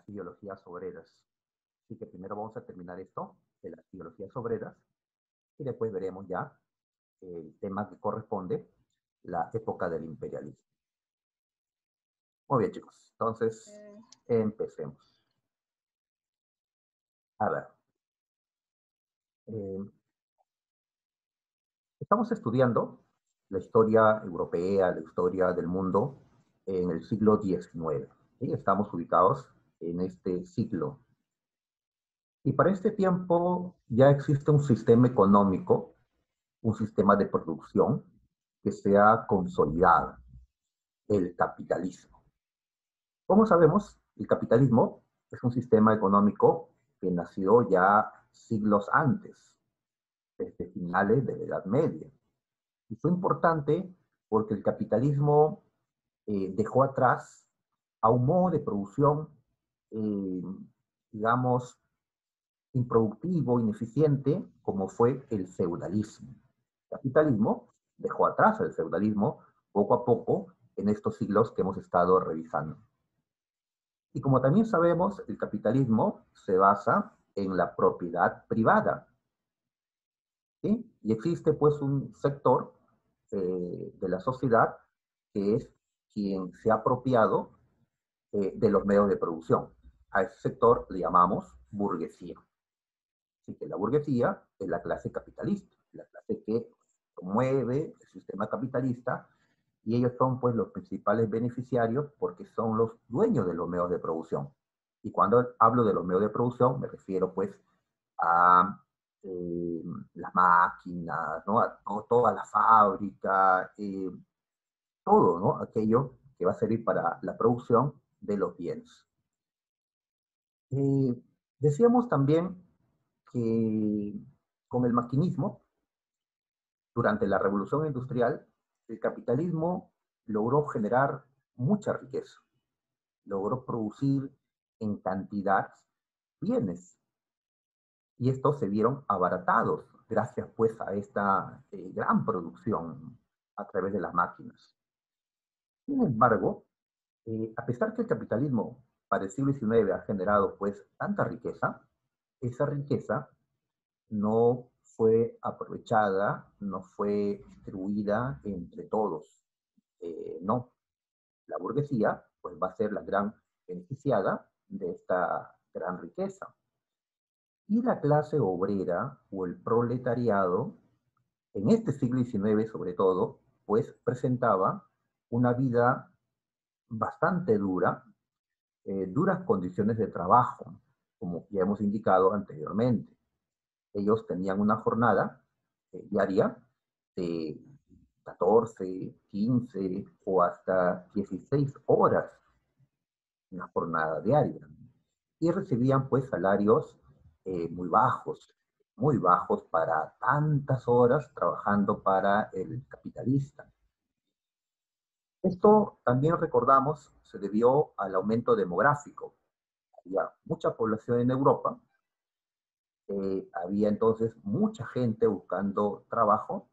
ideologías obreras. Así que primero vamos a terminar esto de las ideologías obreras y después veremos ya el tema que corresponde, la época del imperialismo. Muy bien, chicos. Entonces, empecemos. A ver. Estamos estudiando la historia europea, la historia del mundo en el siglo XIX. ¿Sí? Estamos ubicados en este siglo. Y para este tiempo ya existe un sistema económico, un sistema de producción que se ha consolidado, el capitalismo. Como sabemos, el capitalismo es un sistema económico que nació ya siglos antes, desde finales de la Edad Media. Y fue importante porque el capitalismo dejó atrás a un modo de producción, eh, digamos, improductivo, ineficiente, como fue el feudalismo. El capitalismo dejó atrás el feudalismo poco a poco en estos siglos que hemos estado revisando. Y como también sabemos, el capitalismo se basa en la propiedad privada. ¿Sí? Y existe pues un sector de la sociedad que es quien se ha apropiado de los medios de producción. A ese sector le llamamos burguesía. Así que la burguesía es la clase capitalista, la clase que promueve el sistema capitalista y ellos son pues los principales beneficiarios porque son los dueños de los medios de producción. Y cuando hablo de los medios de producción me refiero pues a las máquinas, ¿no? A toda la fábrica, todo, ¿no? Aquello que va a servir para la producción de los bienes. Decíamos también que con el maquinismo, durante la revolución industrial, el capitalismo logró generar mucha riqueza, logró producir en cantidad bienes, y estos se vieron abaratados gracias pues a esta gran producción a través de las máquinas. Sin embargo, a pesar que el capitalismo para el siglo XIX ha generado pues tanta riqueza, esa riqueza no fue aprovechada, no fue distribuida entre todos. No, la burguesía pues va a ser la gran beneficiada de esta gran riqueza. Y la clase obrera o el proletariado, en este siglo XIX sobre todo, pues presentaba una vida bastante dura, duras condiciones de trabajo, como ya hemos indicado anteriormente. Ellos tenían una jornada diaria de 14, 15 o hasta 16 horas, una jornada diaria. Y recibían pues salarios muy bajos para tantas horas trabajando para el capitalista. Esto también recordamos se debió al aumento demográfico. Había mucha población en Europa, había entonces mucha gente buscando trabajo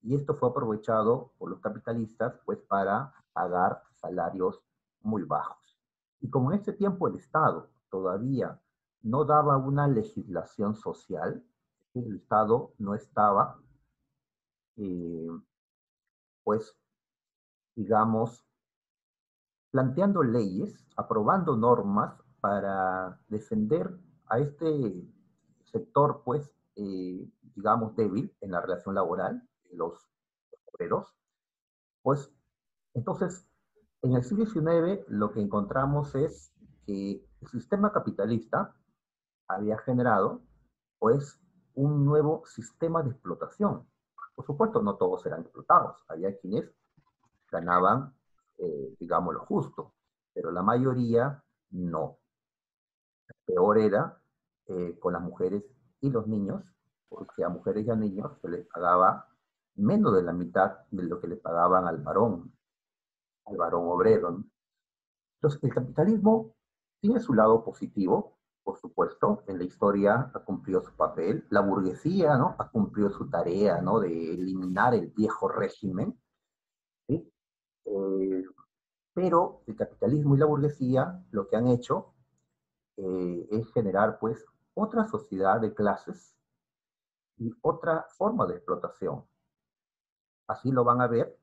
y esto fue aprovechado por los capitalistas pues para pagar salarios muy bajos. Y como en ese tiempo el Estado todavía no daba una legislación social, el Estado no estaba, eh, pues, digamos, planteando leyes, aprobando normas para defender a este sector, pues, digamos, débil en la relación laboral, los obreros, pues, entonces, en el siglo XIX lo que encontramos es que el sistema capitalista había generado, pues, un nuevo sistema de explotación. Por supuesto, no todos eran explotados, había quienes ganaban, digamos, lo justo, pero la mayoría no. Peor era con las mujeres y los niños, porque a mujeres y a niños se les pagaba menos de la mitad de lo que le pagaban al varón obrero, ¿no? Entonces, el capitalismo tiene su lado positivo, por supuesto, en la historia ha cumplido su papel, la burguesía, ¿no? Ha cumplido su tarea, ¿no? De eliminar el viejo régimen, ¿sí? Pero el capitalismo y la burguesía lo que han hecho es generar, pues, otra sociedad de clases y otra forma de explotación. Así lo van a ver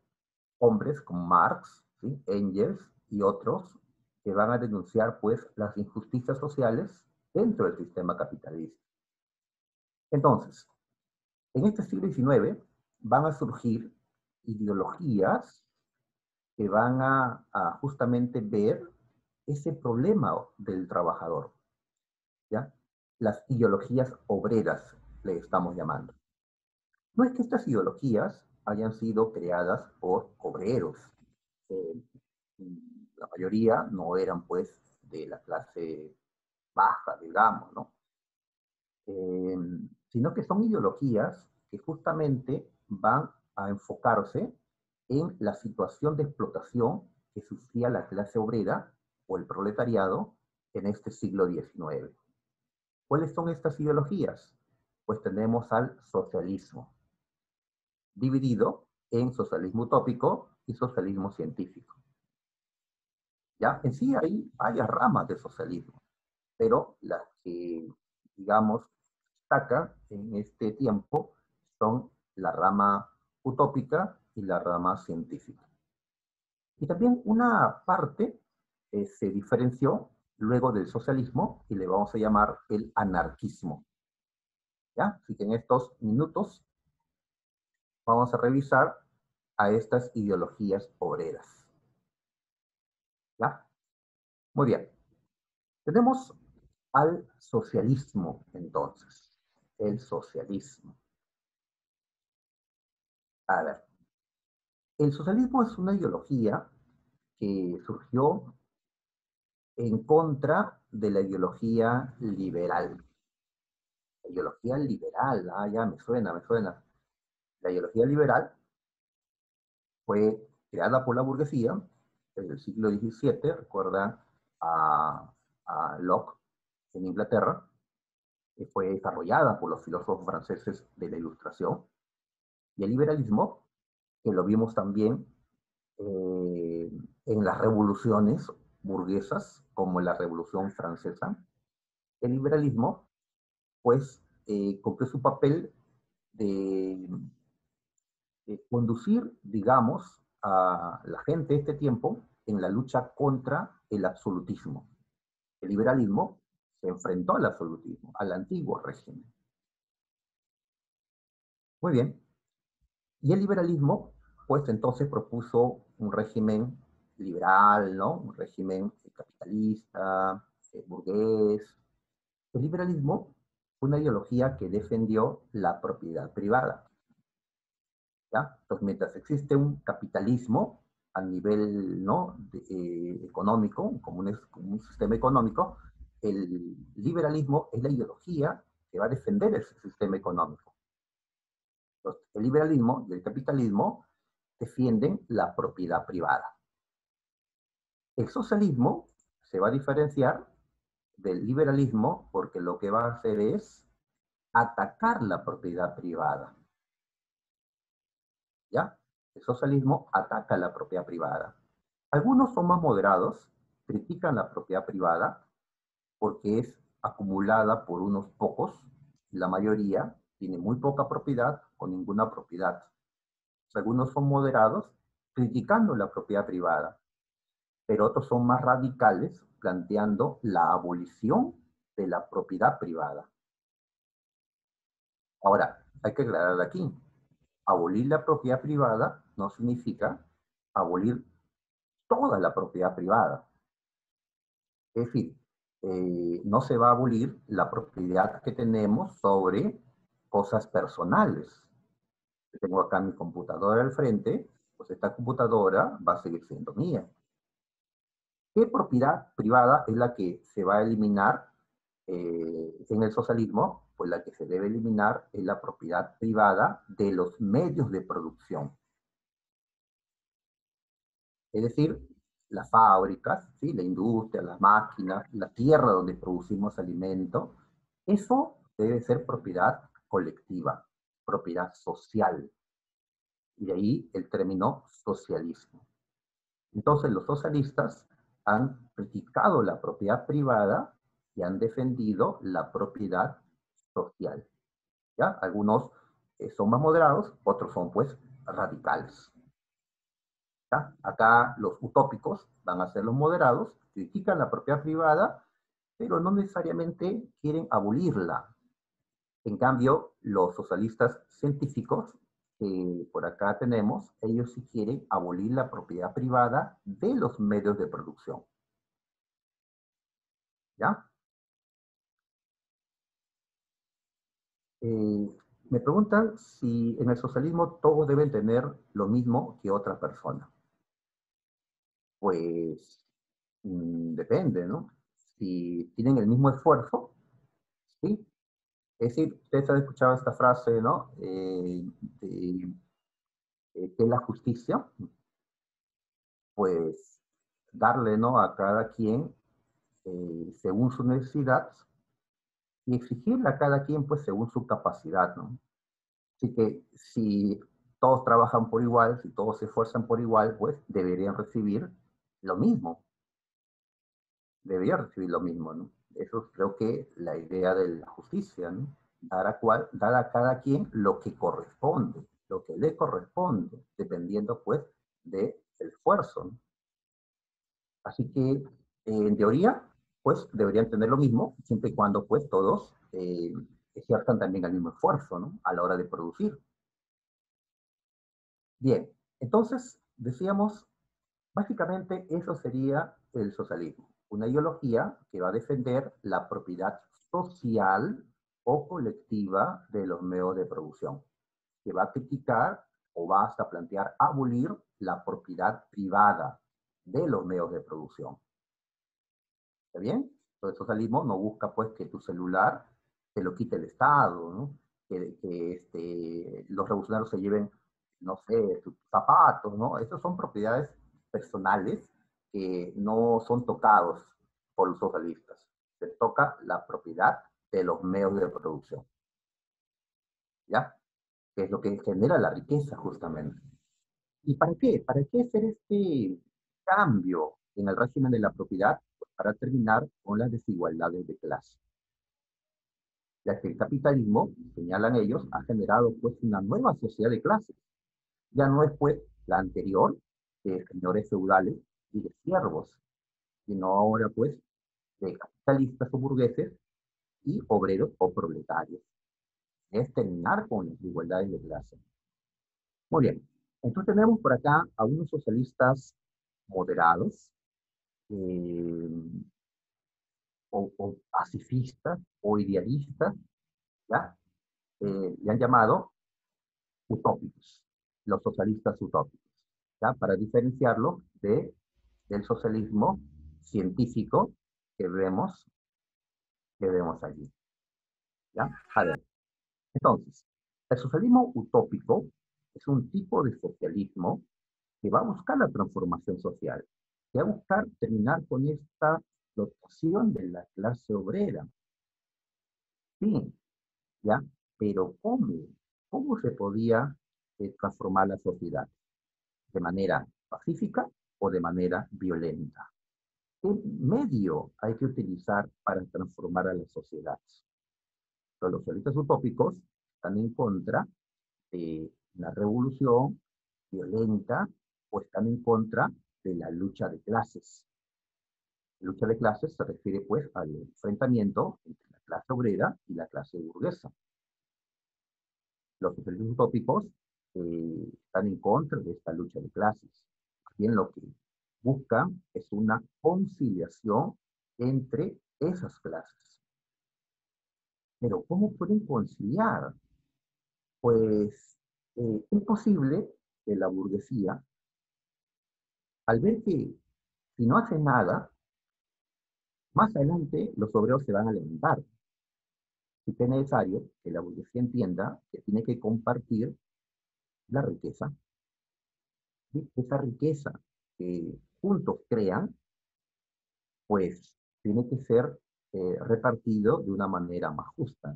hombres como Marx, ¿sí? Engels y otros que van a denunciar, pues, las injusticias sociales dentro del sistema capitalista. Entonces, en este siglo XIX van a surgir ideologías que van a justamente ver ese problema del trabajador, ¿ya? Las ideologías obreras, le estamos llamando. No es que estas ideologías hayan sido creadas por obreros. Eh, la mayoría no eran, pues, de la clase baja, digamos, ¿no? Eh, Sino que son ideologías que justamente van a enfocarse en la situación de explotación que sufría la clase obrera o el proletariado en este siglo XIX. ¿Cuáles son estas ideologías? Pues tenemos al socialismo, dividido en socialismo utópico y socialismo científico. ¿Ya? En sí hay varias ramas de socialismo, pero las que, digamos, destaca en este tiempo son la rama utópica y la rama científica. Y también una parte se diferenció luego del socialismo y le vamos a llamar el anarquismo. ¿Ya? Así que en estos minutos vamos a revisar a estas ideologías obreras. ¿Ya? Muy bien. Tenemos al socialismo, entonces. El socialismo. A ver, el socialismo es una ideología que surgió en contra de la ideología liberal. La ideología liberal, ya me suena, me suena. La ideología liberal fue creada por la burguesía en el siglo XVII, recuerda a Locke en Inglaterra, que fue desarrollada por los filósofos franceses de la Ilustración. Y el liberalismo, que lo vimos también en las revoluciones burguesas, como en la Revolución Francesa, el liberalismo, pues, cumplió su papel de, de conducir, digamos, a la gente de este tiempo en la lucha contra el absolutismo. El liberalismo se enfrentó al absolutismo, al antiguo régimen. Muy bien. Y el liberalismo, pues entonces propuso un régimen liberal, ¿no? Un régimen capitalista, burgués. El liberalismo fue una ideología que defendió la propiedad privada. ¿Ya? Entonces, mientras existe un capitalismo a nivel, ¿no? Económico, como un sistema económico, el liberalismo es la ideología que va a defender ese sistema económico. Entonces, el liberalismo y el capitalismo defienden la propiedad privada. El socialismo se va a diferenciar del liberalismo porque lo que va a hacer es atacar la propiedad privada. ¿Ya? El socialismo ataca la propiedad privada. Algunos son más moderados, critican la propiedad privada porque es acumulada por unos pocos, la mayoría tiene muy poca propiedad o ninguna propiedad. Algunos son moderados, criticando la propiedad privada, pero otros son más radicales, planteando la abolición de la propiedad privada. Ahora, hay que aclarar aquí, abolir la propiedad privada no significa abolir toda la propiedad privada. Es decir, no se va a abolir la propiedad que tenemos sobre cosas personales. Yo tengo acá mi computadora al frente, pues esta computadora va a seguir siendo mía. ¿Qué propiedad privada es la que se va a eliminar en el socialismo? Pues la que se debe eliminar es la propiedad privada de los medios de producción. Es decir, las fábricas, ¿sí? La industria, las máquinas, la tierra donde producimos alimento, eso debe ser propiedad colectiva, propiedad social. Y de ahí el término socialismo. Entonces los socialistas han criticado la propiedad privada y han defendido la propiedad social. ¿Ya? Algunos son más moderados, otros son pues radicales. ¿Ya? Acá los utópicos van a ser los moderados, critican la propiedad privada, pero no necesariamente quieren abolirla. En cambio, los socialistas científicos, que por acá tenemos, ellos sí quieren abolir la propiedad privada de los medios de producción. ¿Ya? Me preguntan si en el socialismo todos deben tener lo mismo que otra persona. Pues depende, ¿no? Si tienen el mismo esfuerzo, ¿sí? Es decir, ustedes han escuchado esta frase, ¿no? ¿Qué es la justicia? Pues darle, ¿no? A cada quien según su necesidad y exigirle a cada quien, pues según su capacidad, ¿no? Así que si todos trabajan por igual, si todos se esfuerzan por igual, pues deberían recibir lo mismo. Deberían recibir lo mismo, ¿no? Eso es, creo que la idea de la justicia, ¿no? Dar a cada quien lo que corresponde, lo que le corresponde, dependiendo pues del esfuerzo, ¿no? Así que en teoría, pues deberían tener lo mismo, siempre y cuando pues todos ejerzan también el mismo esfuerzo, ¿no? A la hora de producir. Bien, entonces decíamos, básicamente eso sería el socialismo, una ideología que va a defender la propiedad social o colectiva de los medios de producción, que va a criticar o va hasta plantear abolir la propiedad privada de los medios de producción. ¿Está bien? Entonces, el socialismo no busca pues que tu celular te lo quite el Estado, ¿no? Que los revolucionarios se lleven, no sé, tus zapatos, ¿no? Esas son propiedades personales que no son tocados por los socialistas. Se toca la propiedad de los medios de producción, ¿ya? Que es lo que genera la riqueza justamente. ¿Y para qué? ¿Para qué hacer este cambio en el régimen de la propiedad? Pues para terminar con las desigualdades de clase. Ya que el capitalismo, señalan ellos, ha generado pues una nueva sociedad de clases. Ya no es pues la anterior, de señores feudales y de siervos, sino ahora pues de capitalistas o burgueses y obreros o proletarios. Es terminar con las desigualdades de clase. Muy bien. Entonces tenemos por acá a unos socialistas moderados, eh, o pacifistas o idealistas, ¿ya? Le han llamado utópicos, los socialistas utópicos, ¿ya? Para diferenciarlo del socialismo científico que vemos allí, ¿ya? A ver, entonces, el socialismo utópico es un tipo de socialismo que va a buscar la transformación social, que va a buscar terminar con esta explotación de la clase obrera. Sí, ¿ya? Pero ¿cómo? ¿Cómo se podía transformar la sociedad? ¿De manera pacífica o de manera violenta? ¿Qué medio hay que utilizar para transformar a la sociedad? Los socialistas utópicos están en contra de la revolución violenta o están en contra de la lucha de clases. La lucha de clases se refiere pues al enfrentamiento entre la clase obrera y la clase burguesa. Los socialistas utópicos están en contra de esta lucha de clases. Bien, lo que buscan es una conciliación entre esas clases. Pero ¿cómo pueden conciliar? Pues es posible que la burguesía, al ver que si no hace nada, más adelante los obreros se van a levantar. Y es necesario que la burguesía entienda que tiene que compartir la riqueza. ¿Sí? Esa riqueza que juntos crean, pues tiene que ser repartido de una manera más justa.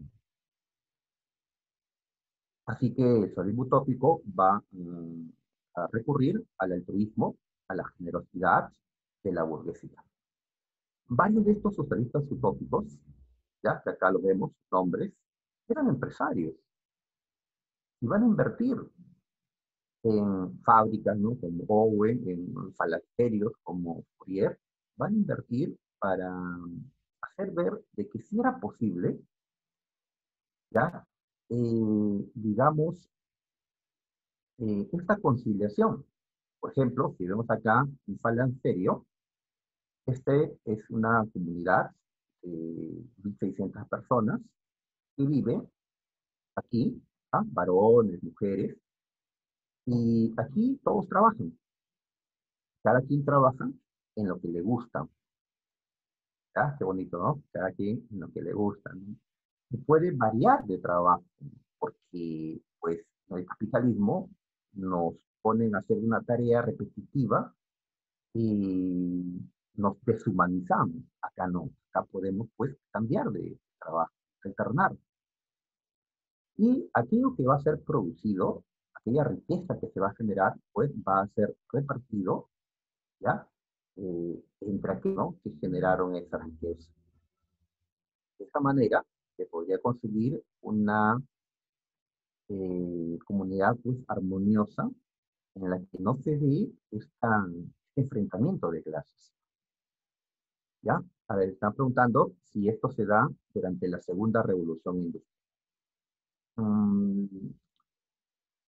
Así que el socialismo utópico va a recurrir al altruismo, a la generosidad de la burguesía. Varios de estos socialistas utópicos, ya que acá lo vemos, nombres, eran empresarios y van a invertir en fábricas, ¿no? Como Owen, en falaterios como Fourier, van a invertir para hacer ver de que sí era posible, ¿ya? Digamos, esta conciliación. Por ejemplo, si vemos acá un falangerio, este es una comunidad de 1.600 personas que vive aquí, ¿ah? Varones, mujeres, y aquí todos trabajan. Cada quien trabaja en lo que le gusta. ¿Ya? Qué bonito, ¿no? Cada quien en lo que le gusta, ¿no? Y puede variar de trabajo, porque pues en el capitalismo nos ponen a hacer una tarea repetitiva y nos deshumanizamos. Acá no, acá podemos pues cambiar de trabajo, alternar. Y aquello que va a ser producido, aquella riqueza que se va a generar, pues va a ser repartido, ¿ya? Entre aquellos que generaron esa riqueza. De esta manera se podría conseguir una comunidad pues armoniosa en la que no se ve este enfrentamiento de clases. ¿Ya? A ver, están preguntando si esto se da durante la segunda revolución industrial. Mm,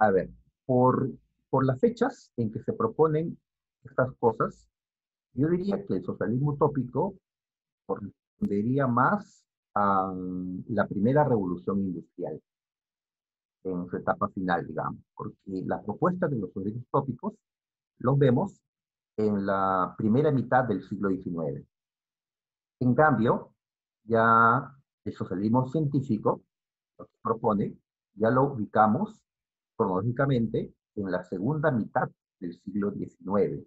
a ver, por, por las fechas en que se proponen estas cosas, yo diría que el socialismo utópico correspondería más a la primera revolución industrial, en su etapa final, digamos, porque las propuestas de los socialistas utópicos los vemos en la primera mitad del siglo XIX. En cambio, ya el socialismo científico, lo que propone, ya lo ubicamos cronológicamente en la segunda mitad del siglo XIX.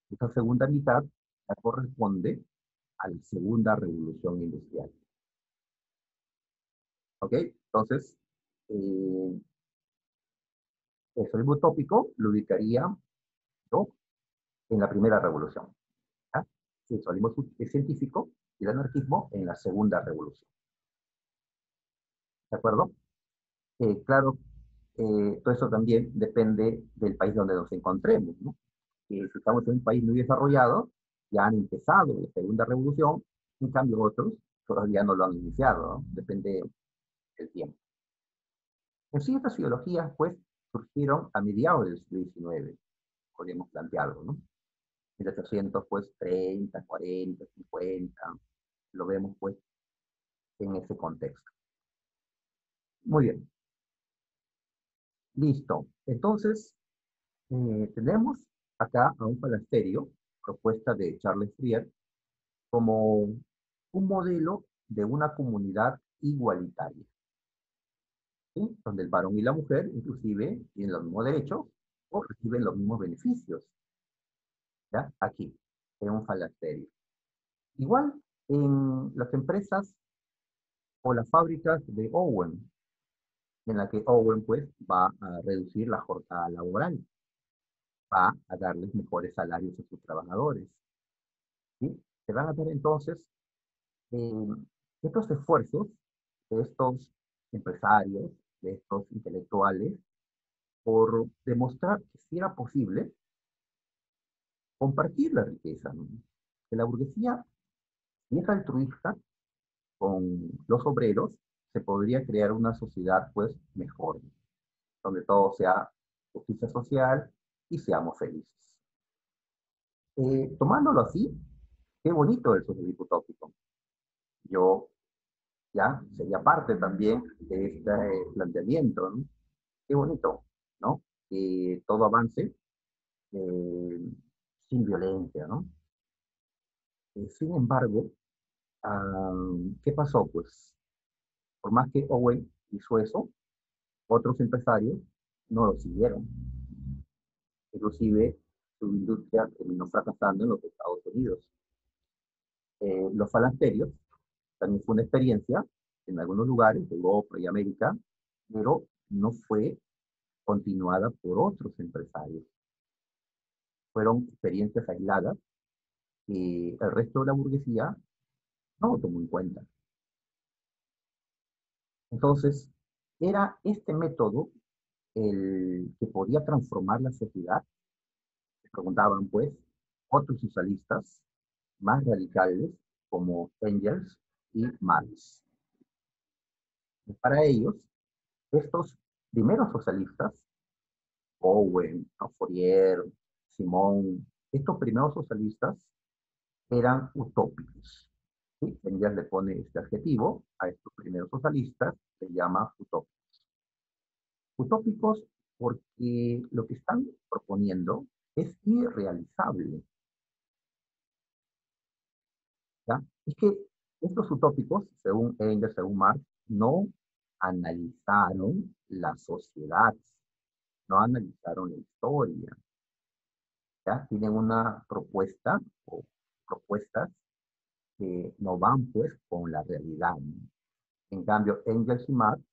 Esta segunda mitad ya corresponde a la segunda revolución industrial. ¿Ok? Entonces, eh, el socialismo utópico lo ubicaría, ¿no?, en la primera revolución. ¿Ya? El socialismo científico y el anarquismo en la segunda revolución. ¿De acuerdo? Claro, todo eso también depende del país donde nos encontremos, ¿no? Si estamos en un país muy desarrollado, ya han empezado la segunda revolución, en cambio otros todavía no lo han iniciado, ¿no? Depende del tiempo. En sí, estas ideologías, pues, surgieron a mediados del siglo XIX, podríamos plantearlo, ¿no? 1800, pues, 30, 40, 50, lo vemos, pues, en ese contexto. Muy bien, listo. Entonces, tenemos acá a un falasterio, propuesta de Charles Fourier, como un modelo de una comunidad igualitaria, ¿sí? Donde el varón y la mujer inclusive tienen los mismos derechos o reciben los mismos beneficios, ¿ya? Aquí, en un falasterio. Igual en las empresas o las fábricas de Owen, en la que Owen pues va a reducir la jornada laboral, va a darles mejores salarios a sus trabajadores, ¿sí? Se van a dar entonces eh, estos esfuerzos de estos empresarios, de estos intelectuales, por demostrar que sí era posible compartir la riqueza, ¿no? Que la burguesía, si es altruista con los obreros, se podría crear una sociedad pues mejor, ¿no?, donde todo sea justicia social y seamos felices. Tomándolo así, qué bonito el socialismo utópico. Yo ya sería parte también de este planteamiento, ¿no? Qué bonito, ¿no? Que todo avance eh, sin violencia, ¿no? Sin embargo, ¿qué pasó? Pues, por más que Owen hizo eso, otros empresarios no lo siguieron. Inclusive, su industria terminó fracasando en los Estados Unidos. Los falanterios también fue una experiencia en algunos lugares de Europa y América, pero no fue continuada por otros empresarios. Fueron experiencias aisladas que el resto de la burguesía no lo tomó en cuenta. Entonces, era este método el que podía transformar la sociedad. Se preguntaban, pues, otros socialistas más radicales como Engels y Marx. Y para ellos, estos primeros socialistas, Owen, Fourier, Simón, estos primeros socialistas eran utópicos. ¿Sí? Engels le pone este adjetivo a estos primeros socialistas, se llama utópicos. Utópicos porque lo que están proponiendo es irrealizable. ¿Ya? Es que estos utópicos, según Engels, según Marx, no analizaron la sociedad, no analizaron la historia. ¿Ya? Tienen una propuesta o propuestas que no van pues con la realidad, ¿no? En cambio, Engels y Marx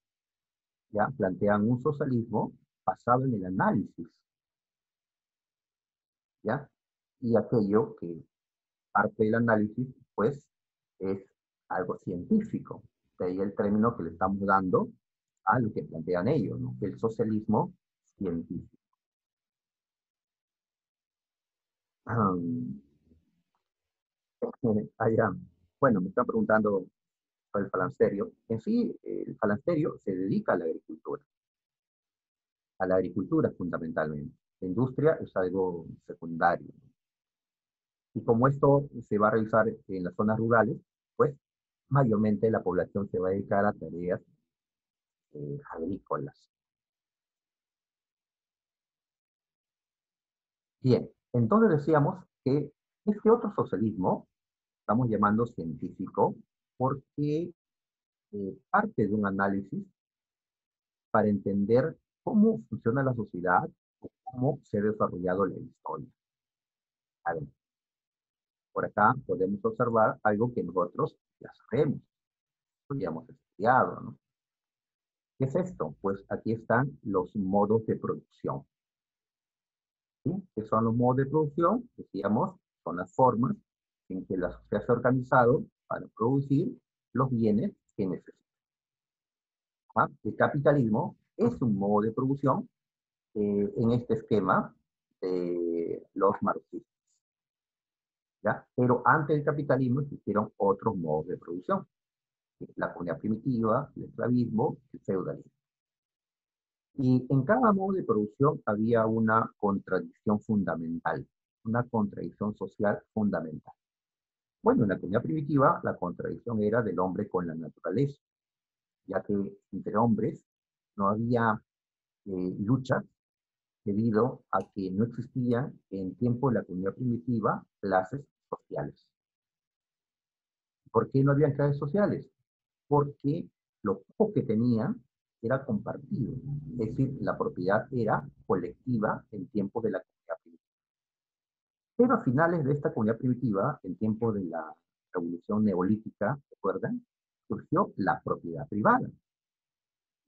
ya plantean un socialismo basado en el análisis, ¿ya? Y aquello que parte del análisis, pues, es algo científico. De ahí el término que le estamos dando a lo que plantean ellos, ¿no? El socialismo científico. Allá, bueno, me están preguntando sobre el falansterio. En sí, el falansterio se dedica a la agricultura fundamentalmente. La industria es algo secundario. Y como esto se va a realizar en las zonas rurales, pues mayormente la población se va a dedicar a tareas agrícolas. Bien, entonces decíamos que este otro socialismo, estamos llamando científico, porque parte de un análisis para entender cómo funciona la sociedad o cómo se ha desarrollado la historia. A ver, por acá podemos observar algo que nosotros ya sabemos, ya hemos estudiado, ¿no? ¿Qué es esto? Pues aquí están los modos de producción. ¿Sí? ¿Qué son los modos de producción? Decíamos, son las formas en que la sociedad se ha organizado para producir los bienes que necesita. ¿Ah? El capitalismo es un modo de producción en este esquema de los marxistas. ¿Ya? Pero antes del capitalismo existieron otros modos de producción. La comunidad primitiva, el esclavismo, el feudalismo. Y en cada modo de producción había una contradicción fundamental, una contradicción social fundamental. Bueno, en la comunidad primitiva la contradicción era del hombre con la naturaleza, ya que entre hombres no había luchas debido a que no existían en tiempo de la comunidad primitiva clases sociales. ¿Por qué no había clases sociales? Porque lo poco que tenían era compartido, es decir, la propiedad era colectiva en tiempos de la comunidad primitiva. Pero a finales de esta comunidad primitiva, en tiempos de la revolución neolítica, ¿recuerdan? Surgió la propiedad privada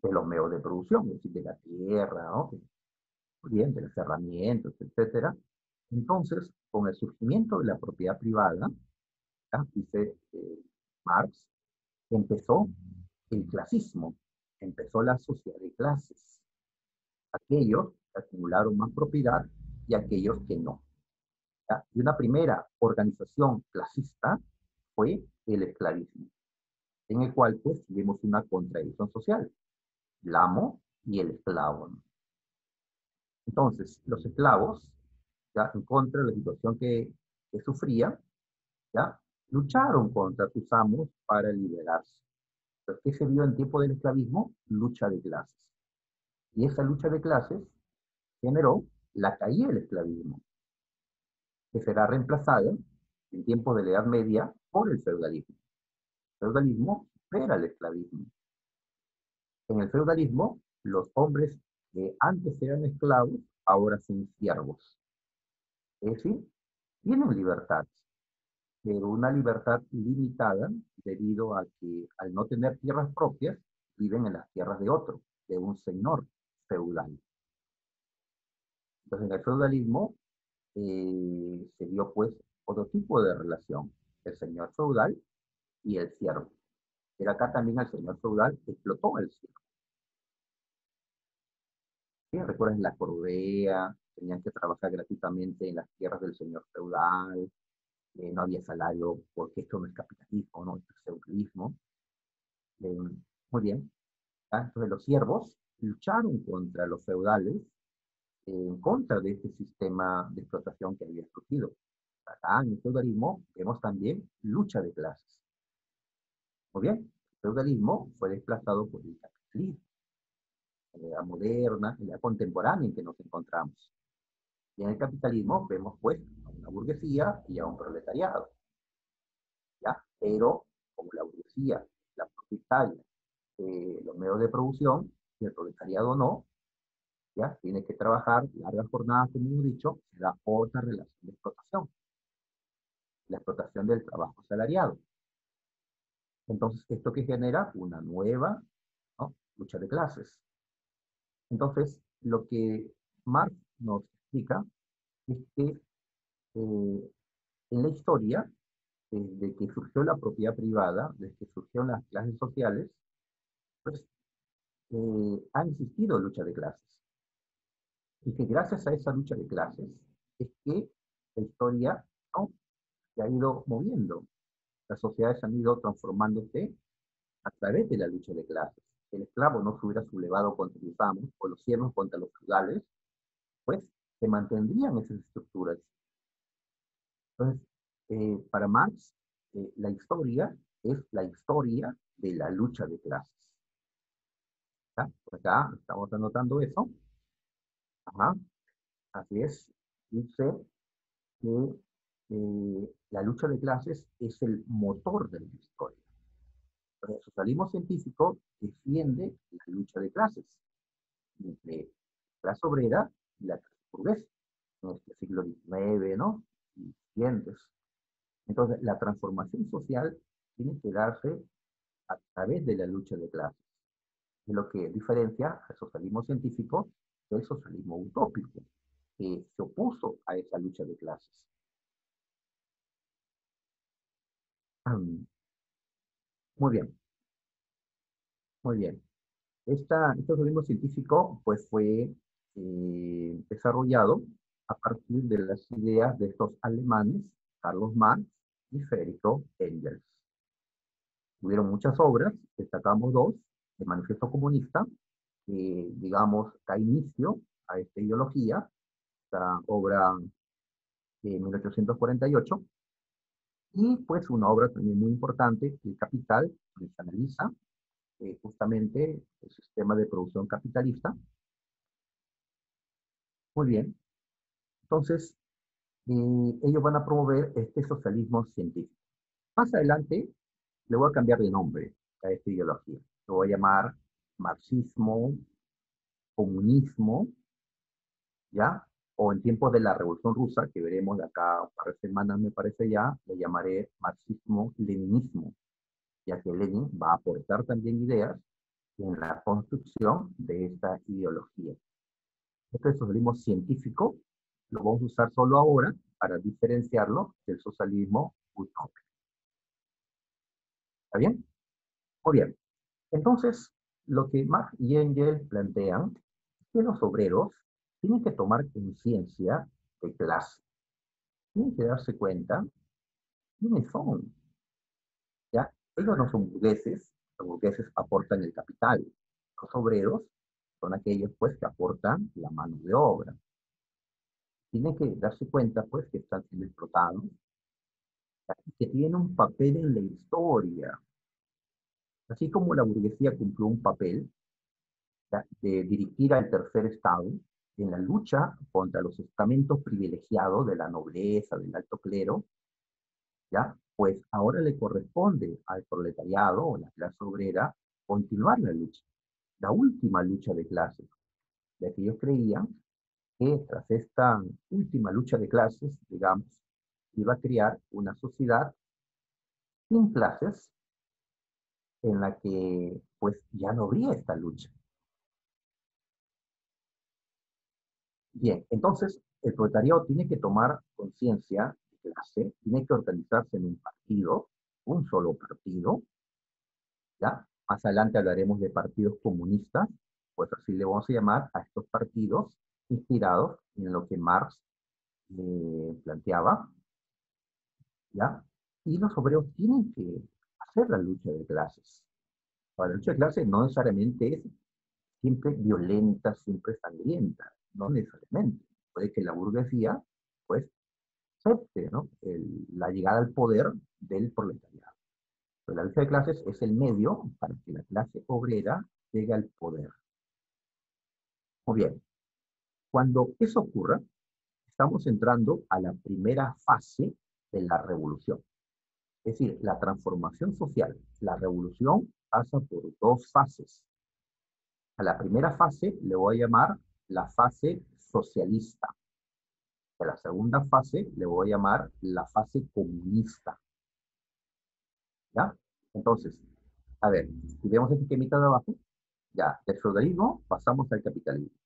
de los medios de producción, es decir, de la tierra, ¿no? Bien, de las herramientas, etcétera. Entonces, con el surgimiento de la propiedad privada, ¿ya? Dice Marx, empezó el clasismo, empezó la sociedad de clases. Aquellos que acumularon más propiedad y aquellos que no. ¿Ya? Y una primera organización clasista fue el esclavismo, en el cual pues vimos una contradicción social, el amo y el esclavo, ¿no? Entonces, los esclavos, ya en contra de la situación que sufrían, ya lucharon contra sus amos para liberarse. Entonces, ¿qué se vio en tiempo del esclavismo? Lucha de clases. Y esa lucha de clases generó la caída del esclavismo, que será reemplazada en tiempos de la Edad Media por el feudalismo. El feudalismo supera el esclavismo. En el feudalismo, los hombres que antes eran esclavos, ahora son siervos. Es decir, tienen libertad, pero una libertad limitada debido a que al no tener tierras propias, viven en las tierras de otro, de un señor feudal. Entonces, en el feudalismo se vio pues otro tipo de relación, el señor feudal y el siervo. Pero acá también al señor feudal explotó el siervo. ¿Sí? ¿Recuerdan la corvea? Tenían que trabajar gratuitamente en las tierras del señor feudal, no había salario porque esto no es capitalismo, no, esto es feudalismo. Eh, muy bien. ¿Ah? Entonces los siervos lucharon contra los feudales, en contra de este sistema de explotación que había surgido. Acá en el feudalismo vemos también lucha de clases. Muy bien, el feudalismo fue desplazado por el capitalismo, en la edad moderna, en la contemporánea en que nos encontramos. Y en el capitalismo vemos pues a una burguesía y a un proletariado, ¿ya? Pero como la burguesía, la propietaria, los medios de producción, y el proletariado no, ¿ya? Tiene que trabajar largas jornadas, como hemos dicho, se da otra relación de explotación, la explotación del trabajo asalariado. Entonces, ¿esto que genera? Una nueva, ¿no?, lucha de clases. Entonces, lo que Marx nos explica es que en la historia, desde que surgió la propiedad privada, desde que surgieron las clases sociales, pues ha existido lucha de clases. Y que gracias a esa lucha de clases es que la historia, ¿no?, se ha ido moviendo. Las sociedades han ido transformándose a través de la lucha de clases. Si el esclavo no se hubiera sublevado contra los amos o los siervos contra los feudales, pues se mantendrían esas estructuras. Entonces, para Marx, la historia es la historia de la lucha de clases. ¿Está? Por acá estamos anotando eso. Ajá, así es. Dice que la lucha de clases es el motor de la historia. El socialismo científico defiende la lucha de clases entre la clase obrera y la clase burguesa en este siglo XIX, ¿no?, y siguientes. Entonces, la transformación social tiene que darse a través de la lucha de clases. Es lo que diferencia al socialismo científico del socialismo utópico, que se opuso a esa lucha de clases. Muy bien, muy bien. Este socialismo científico pues, fue desarrollado a partir de las ideas de estos alemanes, Carlos Marx y Federico Engels. Tuvieron muchas obras, destacamos dos: el Manifiesto Comunista, que, digamos, da inicio a esta ideología, esta obra de 1848, y pues una obra también muy importante, El Capital, donde se analiza justamente el sistema de producción capitalista. Muy bien, entonces ellos van a promover este socialismo científico. Más adelante le voy a cambiar de nombre a esta ideología. Lo voy a llamar marxismo, comunismo, ¿ya? O en tiempos de la Revolución Rusa, que veremos de acá un par de semanas, me parece ya, le llamaré marxismo-leninismo, ya que Lenin va a aportar también ideas en la construcción de esta ideología. Este socialismo científico lo vamos a usar solo ahora para diferenciarlo del socialismo utópico. ¿Está bien? Muy bien. Entonces, lo que Marx y Engels plantean es que los obreros tienen que tomar conciencia de clase, tienen que darse cuenta quiénes son. ¿Ya? Ellos no son burgueses, los burgueses aportan el capital. Los obreros son aquellos pues que aportan la mano de obra. Tienen que darse cuenta pues que están siendo explotados, que tienen un papel en la historia. Así como la burguesía cumplió un papel, ¿ya?, de dirigir al tercer estado en la lucha contra los estamentos privilegiados de la nobleza, del alto clero, ¿ya? Pues ahora le corresponde al proletariado o la clase obrera continuar la lucha, la última lucha de clases, ya que ellos creían que tras esta última lucha de clases, digamos, iba a crear una sociedad sin clases en la que pues ya no habría esta lucha. Bien, entonces el proletariado tiene que tomar conciencia clase tiene que organizarse en un partido, un solo partido, ¿ya? Más adelante hablaremos de partidos comunistas, pues así le vamos a llamar a estos partidos inspirados en lo que Marx planteaba, ¿ya? Y los obreros tienen que hacer la lucha de clases. Ahora, la lucha de clases no necesariamente es siempre violenta, siempre sangrienta, no necesariamente. Puede que la burguesía, pues, acepte, ¿no? La llegada al poder del proletariado. Pero la lucha de clases es el medio para que la clase obrera llegue al poder. Muy bien, cuando eso ocurra, estamos entrando a la primera fase de la revolución. Es decir, la transformación social. La revolución pasa por dos fases. A la primera fase le voy a llamar la fase socialista. A la segunda fase le voy a llamar la fase comunista. ¿Ya? Entonces, a ver, si vemos este esquemita de abajo, ya, del feudalismo pasamos al capitalismo.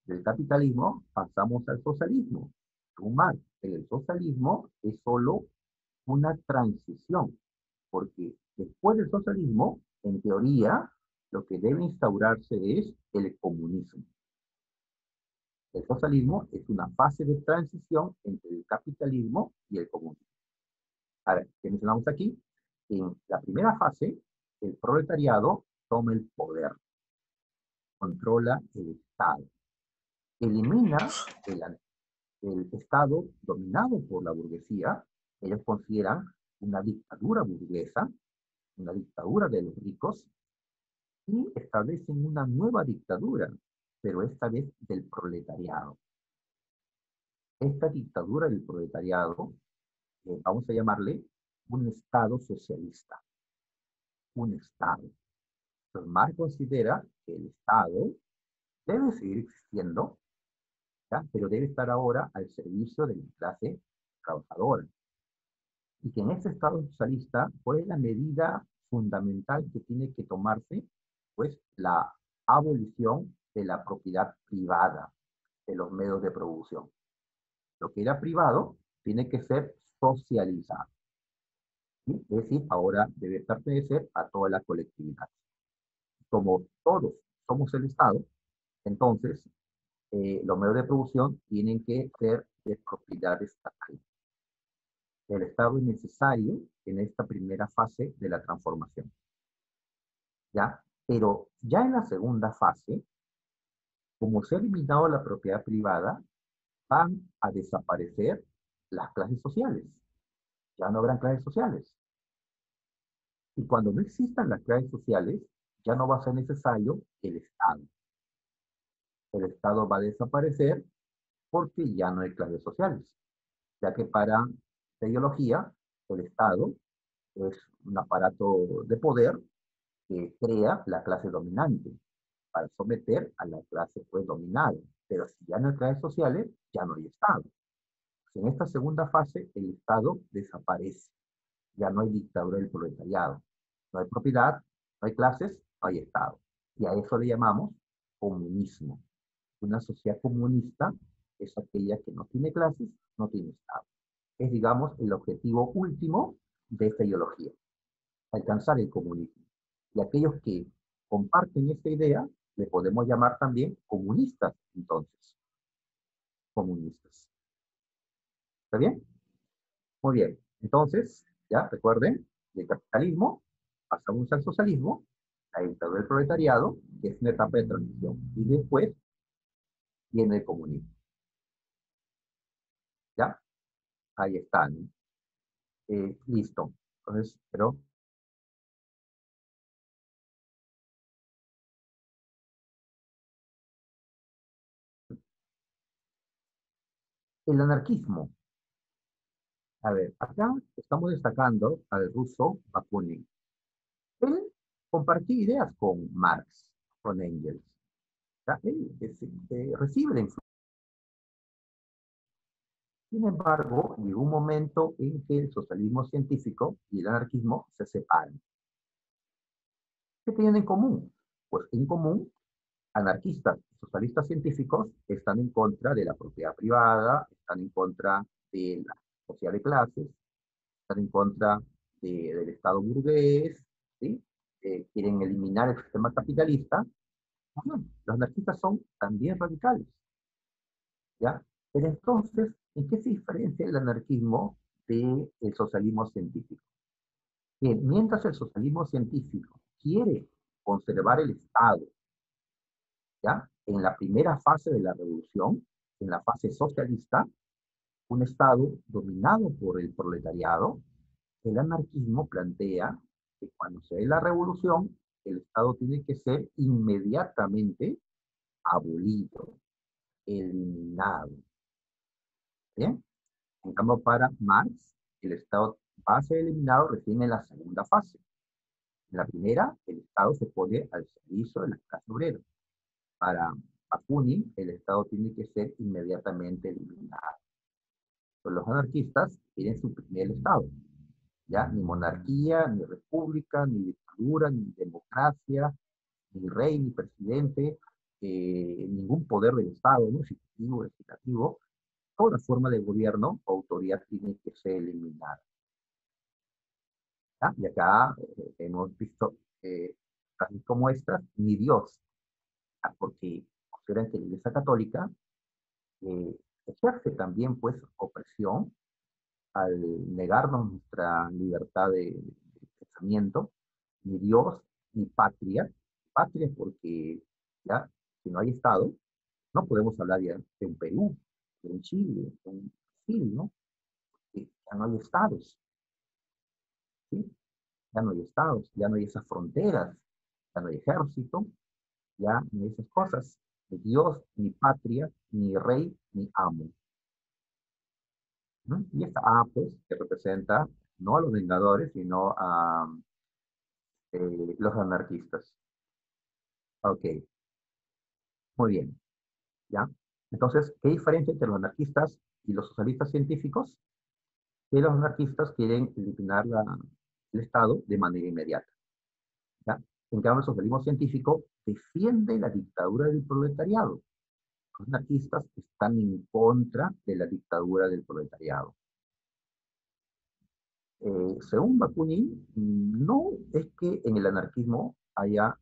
Del capitalismo pasamos al socialismo. Según Marx, el socialismo es solo una transición, porque después del socialismo, en teoría, lo que debe instaurarse es el comunismo. El socialismo es una fase de transición entre el capitalismo y el comunismo. A ver, ¿qué mencionamos aquí? En la primera fase, el proletariado toma el poder, controla el Estado, elimina el Estado dominado por la burguesía. Ellos consideran una dictadura burguesa, una dictadura de los ricos, y establecen una nueva dictadura, pero esta vez del proletariado. Esta dictadura del proletariado, vamos a llamarle un Estado socialista, un Estado. Entonces, Marx considera que el Estado debe seguir existiendo, ¿ya? Pero debe estar ahora al servicio de la clase trabajadora. Y que en este Estado socialista, ¿cuál es la medida fundamental que tiene que tomarse? Pues la abolición de la propiedad privada de los medios de producción. Lo que era privado tiene que ser socializado. ¿Sí? Es decir, ahora debe pertenecer a toda la colectividad. Como todos somos el Estado, entonces los medios de producción tienen que ser de propiedad estatal. El Estado es necesario en esta primera fase de la transformación. ¿Ya? Pero ya en la segunda fase, como se ha eliminado la propiedad privada, van a desaparecer las clases sociales. Ya no habrán clases sociales. Y cuando no existan las clases sociales, ya no va a ser necesario el Estado. El Estado va a desaparecer porque ya no hay clases sociales, ya que para la ideología, el Estado es un aparato de poder que crea la clase dominante para someter a la clase pues dominada. Pero si ya no hay clases sociales, ya no hay Estado. En esta segunda fase, el Estado desaparece. Ya no hay dictadura del proletariado. No hay propiedad, no hay clases, no hay Estado. Y a eso le llamamos comunismo. Una sociedad comunista es aquella que no tiene clases, no tiene Estado. Es, digamos, el objetivo último de esta ideología, alcanzar el comunismo. Y aquellos que comparten esta idea, le podemos llamar también comunistas, entonces. Comunistas. ¿Está bien? Muy bien. Entonces, ya recuerden, del capitalismo pasamos al socialismo, la dictadura del proletariado, que es una etapa de transición. Y después viene el comunismo. ¿Ya? Ahí están. Listo. Entonces, pero el anarquismo. A ver, acá estamos destacando al ruso Bakunin. Él compartió ideas con Marx, con Engels. ¿Ya? Él recibe la influencia. Sin embargo, llegó un momento en que el socialismo científico y el anarquismo se separan. ¿Qué tienen en común? Pues en común, anarquistas y socialistas científicos están en contra de la propiedad privada, están en contra de la social de clases, están en contra del Estado burgués, ¿sí? Quieren eliminar el sistema capitalista. Bueno, los anarquistas son también radicales, ¿ya? Pero entonces, ¿en qué se diferencia el anarquismo del socialismo científico? Que mientras el socialismo científico quiere conservar el Estado, ¿ya? En la primera fase de la revolución, en la fase socialista, un Estado dominado por el proletariado, el anarquismo plantea que cuando se dé la revolución, el Estado tiene que ser inmediatamente abolido, eliminado. ¿Bien? En cambio, para Marx, el Estado va a ser eliminado recién en la segunda fase. En la primera, el Estado se pone al servicio de la clase obrera. Para Bakunin, el Estado tiene que ser inmediatamente eliminado. Pero los anarquistas quieren suprimir el Estado. ¿Ya? Ni monarquía, ni república, ni dictadura, ni democracia, ni rey, ni presidente, ningún poder del Estado, ¿no? Ejecutivo, legislativo, toda forma de gobierno o autoridad tiene que ser eliminada. ¿Ya? Y acá hemos visto casos como estas, ni Dios, ¿ya? Porque consideran que la Iglesia Católica ejerce también pues opresión al negarnos nuestra libertad de pensamiento, ni Dios, ni patria. Patria porque ya, si no hay Estado, no podemos hablar ya de un Perú, de un Chile, de un Brasil, ¿no? Ya no hay Estados, ¿sí? Ya no hay Estados, ya no hay esas fronteras, ya no hay ejército, ya no hay esas cosas. Ni Dios, ni patria, ni rey, ni amo. ¿No? Y esta A, pues, que representa no a los Vengadores, sino a los anarquistas. Ok, muy bien, ¿ya? Entonces, ¿qué diferencia entre los anarquistas y los socialistas científicos? Que los anarquistas quieren eliminar el Estado de manera inmediata, ¿ya? En cambio, el socialismo científico defiende la dictadura del proletariado. Los anarquistas están en contra de la dictadura del proletariado. Según Bakunin, no es que en el anarquismo haya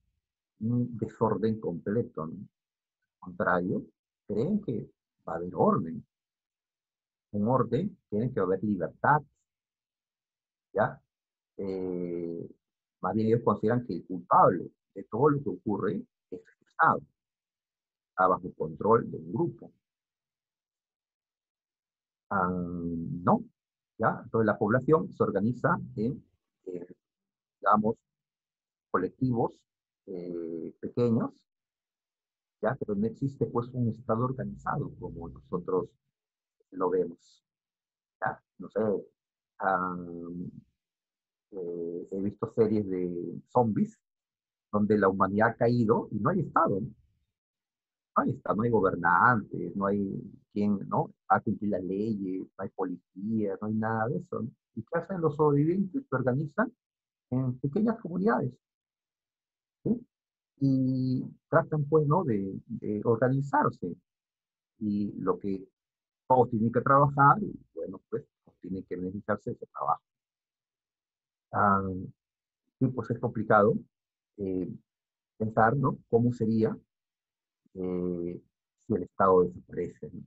un desorden completo, ¿no? Al contrario, creen que va a haber orden. Un orden, tiene que haber libertad, ¿ya? Eh, Más bien ellos consideran que el culpable de todo lo que ocurre es el Estado, está bajo control de un grupo. No, ¿ya? Entonces la población se organiza en, digamos, colectivos pequeños, ¿ya? Pero no existe pues un Estado organizado como nosotros lo vemos, ¿ya? No sé, um, he visto series de zombies donde la humanidad ha caído y no hay Estado, ¿no? No hay Estado, no hay gobernantes, no hay quien, ¿no? Va a cumplir las leyes, no hay policía, no hay nada de eso, ¿no? ¿Y qué hacen los sobrevivientes? Se organizan en pequeñas comunidades, ¿sí? Y tratan, pues, ¿no? De organizarse. Y lo que todos tienen que trabajar, y bueno, pues, todos tienen que beneficiarse de ese trabajo. Ah, sí, pues es complicado eh, pensar, ¿no? ¿Cómo sería si el Estado desaparece? ¿No?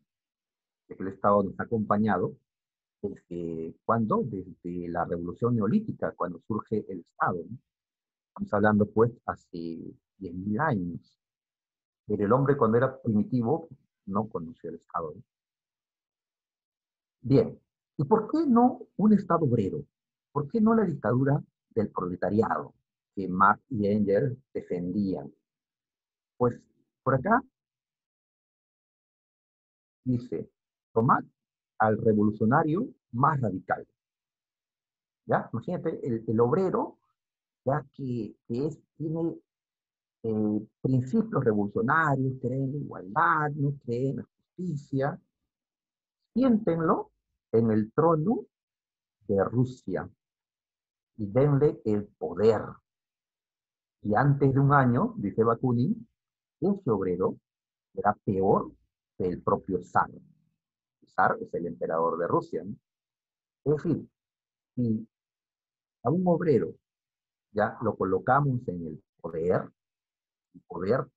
Que el Estado nos ha acompañado desde cuando, desde la revolución neolítica, cuando surge el Estado, ¿no? Estamos hablando pues hace 10.000 años. Pero el hombre cuando era primitivo no conocía el Estado, ¿no? Bien, ¿y por qué no un Estado obrero? ¿Por qué no la dictadura del proletariado que Marx y Engels defendían? Pues por acá dice, tomad al revolucionario más radical. ¿Ya? Imagínate, el obrero, ya que tiene principios revolucionarios, cree en la igualdad, no cree en la justicia, siéntenlo en el trono de Rusia y denle el poder. Y antes de un año, dice Bakunin, ese obrero era peor que el propio zar. El zar es el emperador de Rusia, ¿no? Es decir, si a un obrero ya lo colocamos en el poder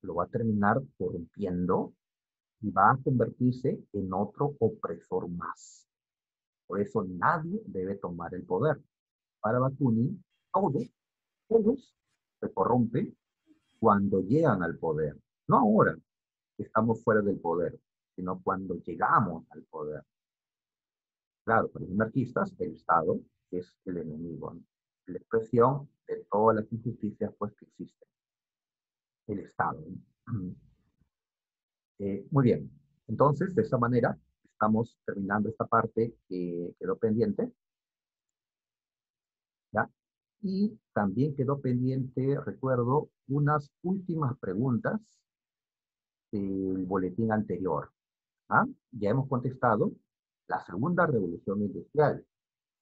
lo va a terminar corrompiendo y va a convertirse en otro opresor más. Por eso nadie debe tomar el poder. Para Bakunin, todos se corrompen cuando llegan al poder. No ahora que estamos fuera del poder, sino cuando llegamos al poder. Claro, para los anarquistas, el Estado es el enemigo, ¿no? La expresión de todas las injusticias pues, que existen. El Estado, ¿no? Muy bien. Entonces, de esta manera, estamos terminando esta parte que quedó pendiente, ¿ya? Y también quedó pendiente, recuerdo, unas últimas preguntas del boletín anterior. ¿Ah? Ya hemos contestado la segunda revolución industrial.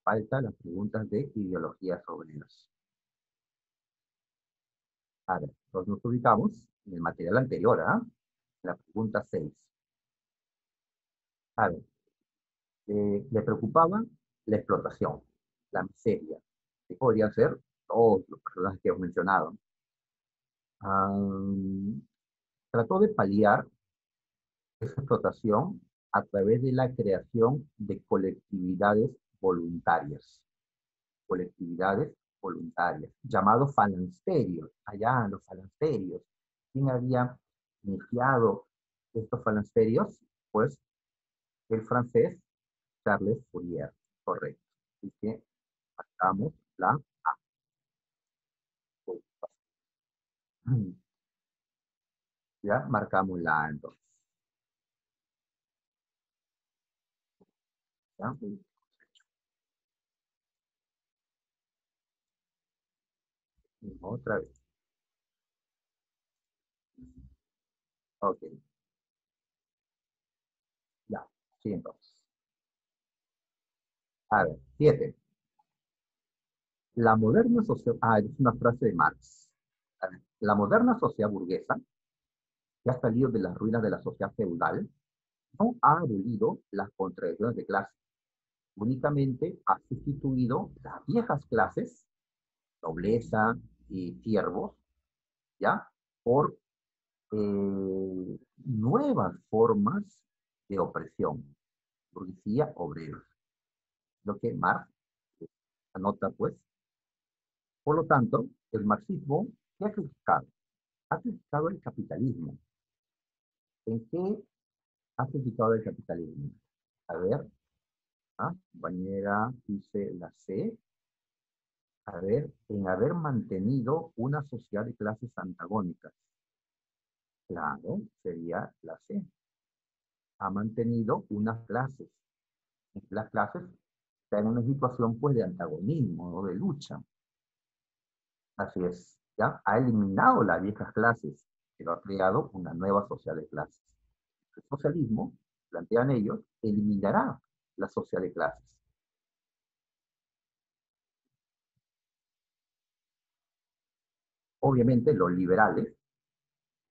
Faltan las preguntas de ideologías obreras. A ver, entonces nos ubicamos en el material anterior, ¿ah? La pregunta 6. A ver, le preocupaba la explotación, la miseria, que podrían ser todos los personajes que hemos mencionado. Ah, trató de paliar esa explotación a través de la creación de colectividades voluntarias, llamados falansterios, allá los falansterios. ¿Quién había iniciado estos falansterios? Pues el francés Charles Fourier, correcto. Así que marcamos la A. Ya marcamos la A entonces. ¿Ya? Otra vez. Ok, ya. Sí, entonces. A ver, 7. La moderna sociedad, es una frase de Marx. A ver, la moderna sociedad burguesa, que ha salido de las ruinas de la sociedad feudal, no ha abolido las contradicciones de clase, únicamente ha sustituido las viejas clases, nobleza y siervos, ¿ya? Por nuevas formas de opresión, burguesía, obreros. Lo que Marx anota, pues. Por lo tanto, el marxismo, ¿qué ha criticado? Ha criticado el capitalismo. ¿En qué ha criticado el capitalismo? A ver, compañera dice la C. A ver, en haber mantenido una sociedad de clases antagónicas. Claro, sería la C. Ha mantenido unas clases. Las clases están en una situación pues de antagonismo, ¿no? De lucha. Así es, ¿ya? Ha eliminado las viejas clases, pero ha creado una nueva sociedad de clases. El socialismo, plantean ellos, eliminará la sociedad de clases. Obviamente los liberales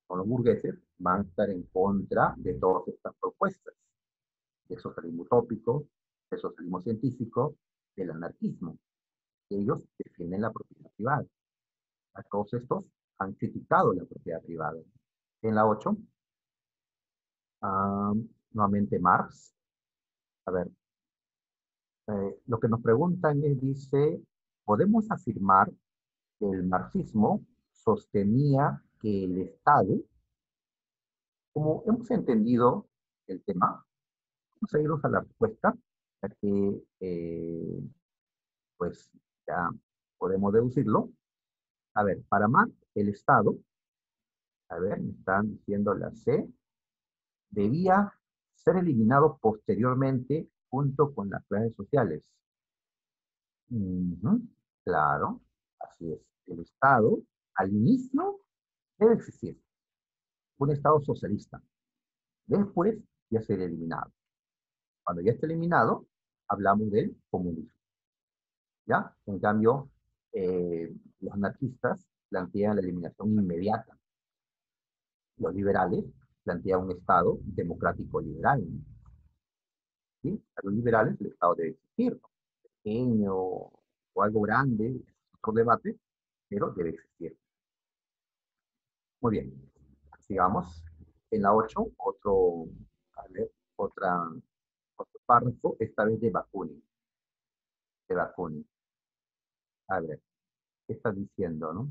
o los burgueses van a estar en contra de todas estas propuestas, del socialismo utópico, del socialismo científico, del anarquismo. Ellos defienden la propiedad privada. A todos estos han criticado la propiedad privada. En la 8, nuevamente Marx. A ver, lo que nos preguntan es, dice, ¿podemos afirmar que el marxismo sostenía que el Estado, como hemos entendido el tema, vamos a irnos a la respuesta, ya que pues ya podemos deducirlo. A ver, para Marx, el Estado, a ver, me están diciendo la C, debía ser eliminado posteriormente junto con las clases sociales. Ujú, claro, así es. El Estado, al inicio, debe existir un Estado socialista. Después, ya será eliminado. Cuando ya esté eliminado, hablamos del comunismo. ¿Ya? En cambio, los anarquistas plantean la eliminación inmediata. Los liberales plantean un Estado democrático liberal. ¿Sí? A los liberales el Estado debe existir, ¿no? pequeño o algo grande, es otro debate, pero debe existir. Muy bien, sigamos. En la 8 a ver, otro párrafo, esta vez de Bakunin. De Bakunin. A ver, ¿qué está diciendo, no?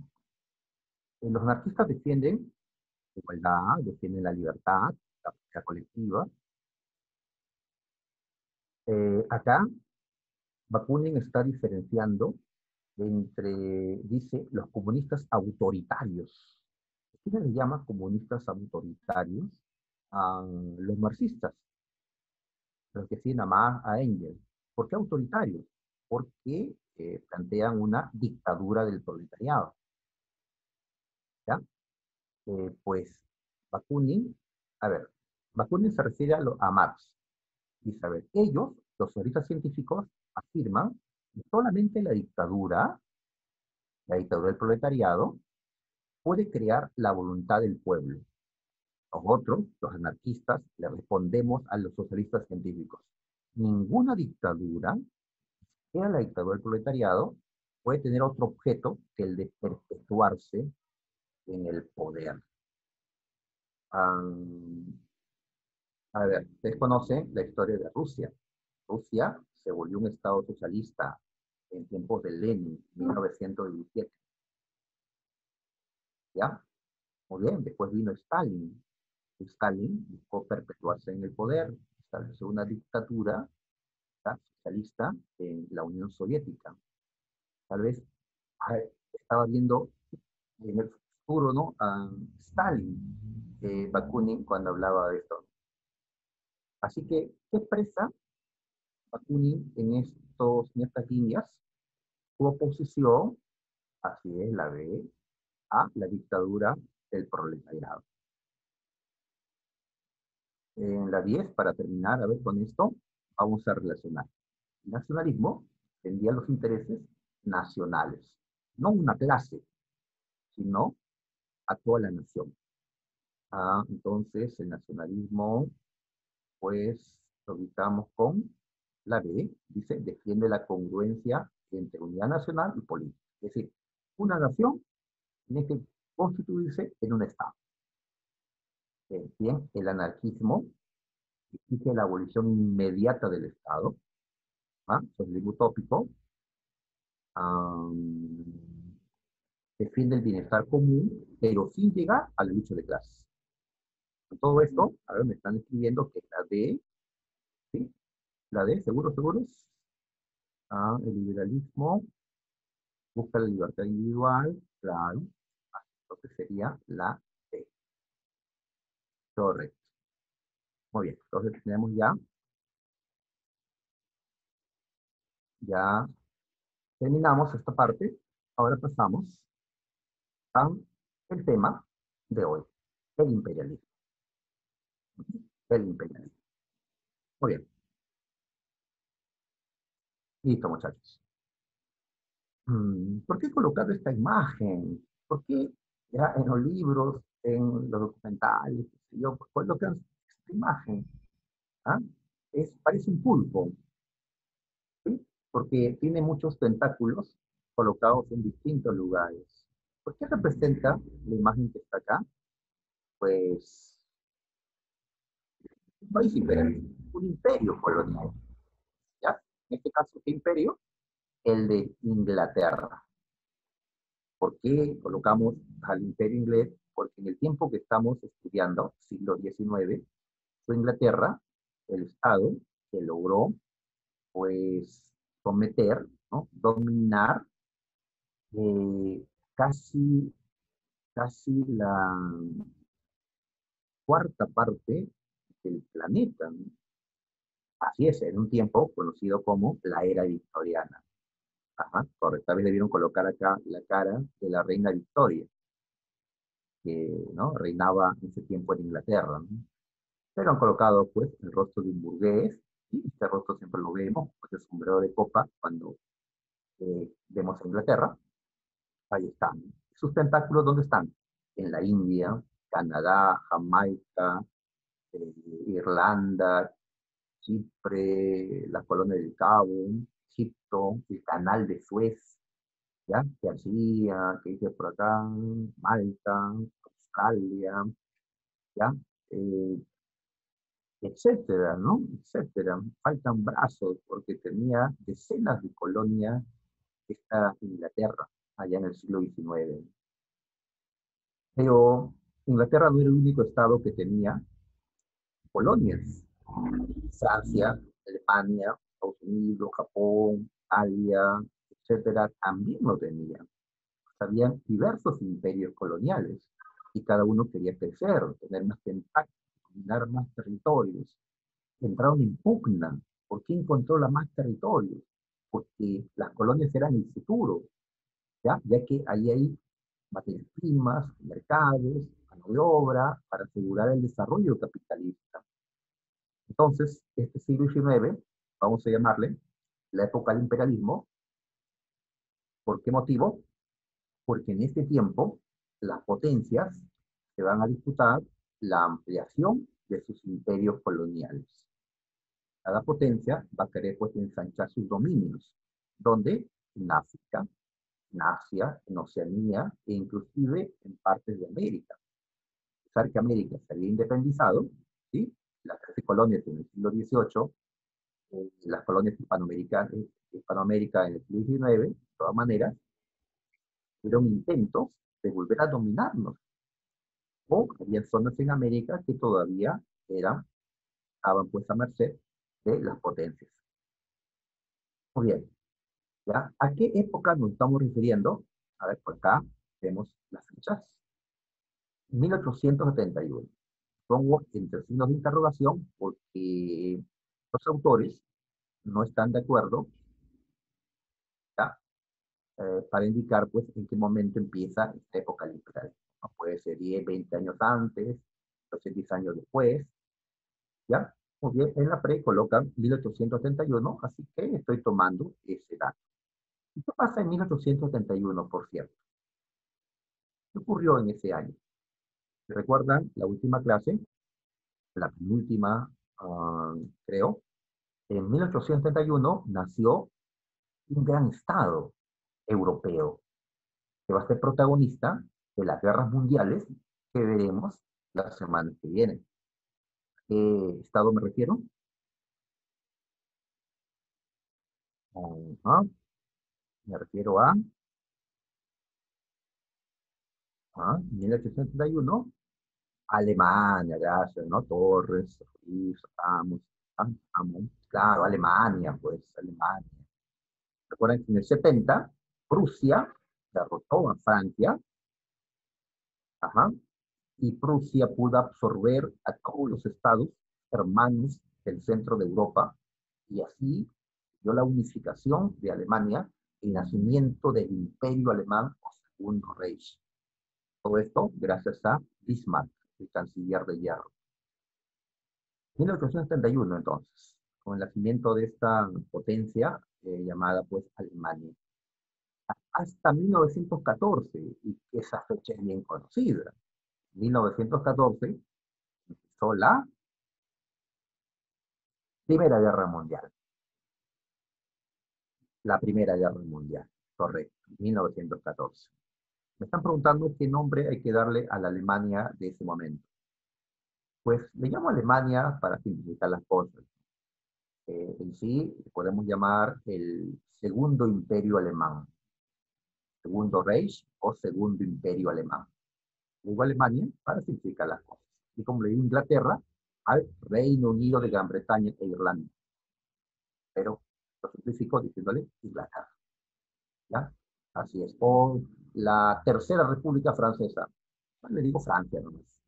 Los anarquistas defienden la igualdad, defienden la libertad, la propiedad colectiva. Acá Bakunin está diferenciando entre, dice, los comunistas autoritarios. ¿Quién le llama comunistas autoritarios? A los marxistas, los que siguen a Marx, a Engels. ¿Por qué autoritarios? Porque plantean una dictadura del proletariado. ¿Ya? Pues Bakunin, a ver, Bakunin se refiere a Marx. Dice, a ver, ellos, los socialistas científicos, afirman que solamente la dictadura del proletariado, puede crear la voluntad del pueblo. Nosotros, los anarquistas, le respondemos a los socialistas científicos. Ninguna dictadura, sea la dictadura del proletariado, puede tener otro objeto que el de perpetuarse en el poder. Um, a ver, ustedes conocen la historia de Rusia. Rusia se volvió un estado socialista en tiempos de Lenin, 1917. ¿Ya? Muy bien, después vino Stalin. Stalin buscó perpetuarse en el poder, estableció una dictadura, ¿ya?, socialista en la Unión Soviética. Tal vez estaba viendo en el futuro, ¿no?, a Stalin, Bakunin, cuando hablaba de esto. Así que, ¿qué expresa Bakunin en estas líneas? Su oposición, así es, la ve, a la dictadura del proletariado. En la 10, para terminar, a ver, con esto, vamos a relacionar. El nacionalismo tendía los intereses nacionales, no una clase, sino a toda la nación. Entonces, el nacionalismo, pues, lo ubicamos con la B, dice, defiende la congruencia entre unidad nacional y política. Es decir, una nación tiene que constituirse en un Estado. Bien, el anarquismo exige la abolición inmediata del Estado, socialismo utópico, defiende el bienestar común, pero sin llegar a la lucha de clases. Todo esto, a ver, me están escribiendo que la D, ¿sí? La D, seguros. El liberalismo busca la libertad individual, claro. Entonces sería la D. Correcto. Muy bien, entonces tenemos ya terminamos esta parte. Ahora pasamos al tema de hoy, el imperialismo. El imperialismo. Muy bien, listo, muchachos. ¿Por qué he colocado esta imagen? ¿Por qué ya en los libros, en los documentales, yo colocan esta imagen? ¿Ah? Parece un pulpo, ¿sí? Porque tiene muchos tentáculos colocados en distintos lugares. ¿Por qué representa la imagen que está acá? Pues un país imperial, un imperio colonial. ¿Ya? En este caso, ¿qué imperio? El de Inglaterra. ¿Por qué colocamos al imperio inglés? Porque en el tiempo que estamos estudiando, siglo XIX, fue Inglaterra el Estado que logró, pues, someter, ¿no?, dominar eh, casi, casi la cuarta parte del planeta, ¿no? Así es, en un tiempo conocido como la era victoriana. Ajá, correcto. Tal vez debieron colocar acá la cara de la reina Victoria, que, ¿no?, reinaba en ese tiempo en Inglaterra, ¿no? Pero han colocado, pues, el rostro de un burgués, y este rostro siempre lo vemos, pues, el sombrero de copa, cuando vemos a Inglaterra. Ahí están. ¿Sus tentáculos dónde están? En la India, Canadá, Jamaica, Irlanda, Chipre, la Colonia del Cabo, Egipto, el canal de Suez, ¿ya? Que hacía, que dice por acá, Malta, Australia, ¿ya? Eh, etcétera, ¿no? Etcétera. Faltan brazos porque tenía decenas de colonias esta Inglaterra, allá en el siglo XIX. Pero Inglaterra no era el único estado que tenía colonias. Francia, Alemania, Estados Unidos, Japón, Italia, etcétera, también lo tenían. Habían diversos imperios coloniales y cada uno quería crecer, tener más tentáculos, dominar más territorios. Entraron en pugna. ¿Por qué controla más territorios? Porque las colonias eran el futuro, ya que ahí hay materias primas, mercados, mano de obra, para asegurar el desarrollo capitalista. Entonces, este siglo XIX, vamos a llamarle la época del imperialismo. ¿Por qué motivo? Porque en este tiempo las potencias se van a disputar la ampliación de sus imperios coloniales. Cada potencia va a querer pues ensanchar sus dominios. ¿Dónde? En África, en Asia, en Oceanía e inclusive en partes de América. A pesar que América se había independizado, ¿sí? Las 13 colonias en el siglo XVIII, las colonias hispanoamericanas en el siglo XIX, de todas maneras, fueron intentos de volver a dominarnos. O había zonas en América que todavía estaban pues a merced de las potencias. Muy bien, ¿ya? ¿A qué época nos estamos refiriendo? A ver, por acá vemos las fechas. 1871. Pongo entre signos de interrogación porque los autores no están de acuerdo, ¿ya? Para indicar pues en qué momento empieza esta época liberal. ¿No? Puede ser 10, 20 años antes, 10 años después, ¿ya? Muy bien, en la pre colocan 1871, así que estoy tomando ese dato. ¿Y qué pasa en 1871, por cierto? ¿Qué ocurrió en ese año? ¿Recuerdan la última clase? La penúltima, creo. En 1871 nació un gran estado europeo que va a ser protagonista de las guerras mundiales que veremos la semana que viene. ¿Qué estado me refiero? Ajá, me refiero a 1871, Alemania, gracias, ¿no? Torres, Ruiz, Amos, Amos, claro, Alemania, pues, Alemania. Recuerden que en el 70, Prusia derrotó a Francia, ajá, y Prusia pudo absorber a todos los estados hermanos del centro de Europa, y así dio la unificación de Alemania y el nacimiento del Imperio Alemán o Segundo Reich. Todo esto gracias a Bismarck, el canciller de hierro. 1871, entonces, con el nacimiento de esta potencia llamada pues Alemania. Hasta 1914, y esa fecha es bien conocida. 1914 empezó la Primera Guerra Mundial. La Primera Guerra Mundial, correcto, 1914. Me están preguntando qué nombre hay que darle a la Alemania de ese momento. Pues le llamo Alemania para simplificar las cosas. En sí, podemos llamar el Segundo Imperio Alemán, Segundo Reich o Segundo Imperio Alemán. Luego Alemania para simplificar las cosas. Y como le digo Inglaterra, al Reino Unido de Gran Bretaña e Irlanda. Pero lo simplifico diciéndole Inglaterra. ¿Ya? Así es. O la Tercera República Francesa. Bueno, le digo Francia nomás.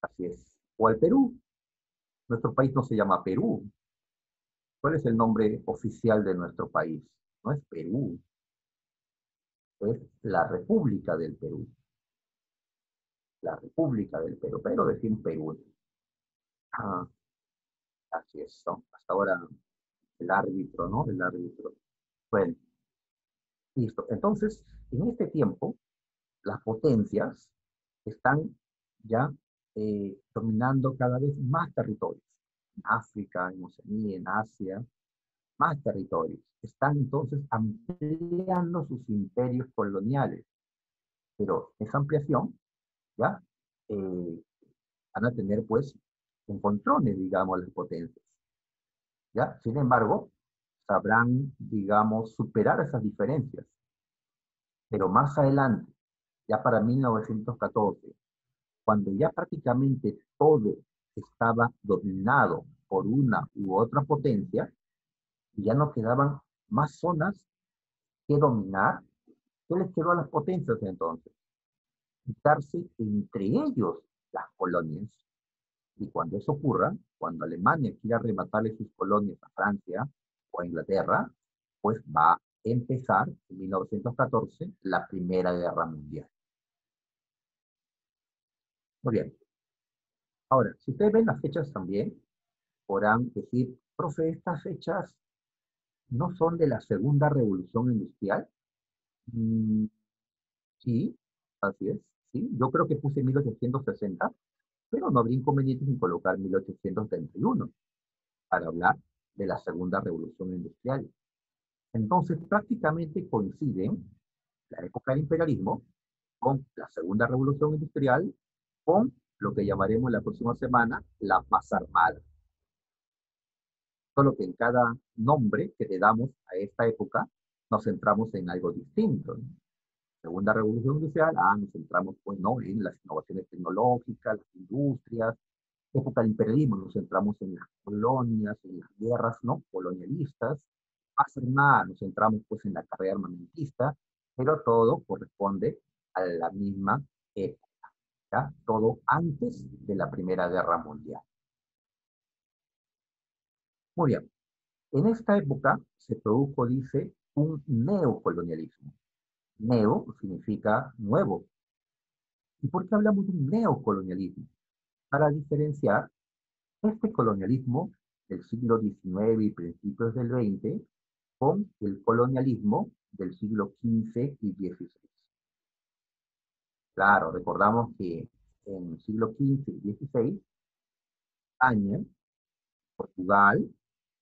Así es. O al Perú. Nuestro país no se llama Perú. ¿Cuál es el nombre oficial de nuestro país? No es Perú, es la República del Perú. La República del Perú, pero decimos Perú. Ah, así es, ¿no? Hasta ahora el árbitro, ¿no? El árbitro. Bueno, listo. Entonces, en este tiempo, las potencias están ya dominando cada vez más territorios. En África, en Oceanía, en Asia. más territorios. Están entonces ampliando sus imperios coloniales, pero esa ampliación, ¿ya? Eh, Van a tener, pues, encontrones, digamos, las potencias, ¿ya? Sin embargo, sabrán, digamos, superar esas diferencias, pero más adelante, ya para 1914, cuando ya prácticamente todo estaba dominado por una u otra potencia, y ya no quedaban más zonas que dominar, ¿qué les quedó a las potencias entonces? Quitarse entre ellos las colonias. Y cuando eso ocurra, cuando Alemania quiera arrebatarle sus colonias a Francia o a Inglaterra, pues va a empezar en 1914 la Primera Guerra Mundial. Muy bien. Ahora, si ustedes ven las fechas también, podrán decir, profe, estas fechas no son de la Segunda Revolución Industrial. Mm, sí, así es. Sí, yo creo que puse 1860, pero no habría inconvenientes en colocar 1831 para hablar de la Segunda Revolución Industrial. Entonces, prácticamente coinciden la época del imperialismo con la Segunda Revolución Industrial, con lo que llamaremos la próxima semana la paz armada. Solo que en cada nombre que le damos a esta época nos centramos en algo distinto, ¿no? Segunda Revolución Industrial, nos centramos pues, ¿no? en las innovaciones tecnológicas, las industrias. Época del imperialismo, nos centramos en las colonias, en las guerras ¿no? colonialistas. Hace nada nos centramos pues en la carrera armamentista, pero todo corresponde a la misma época, ¿ya? Todo antes de la Primera Guerra Mundial. Muy bien, en esta época se produjo, dice, un neocolonialismo. Neo significa nuevo. ¿Y por qué hablamos de un neocolonialismo? Para diferenciar este colonialismo del siglo XIX y principios del XX con el colonialismo del siglo XV y XVI. Claro, recordamos que en el siglo XV y XVI, España, Portugal,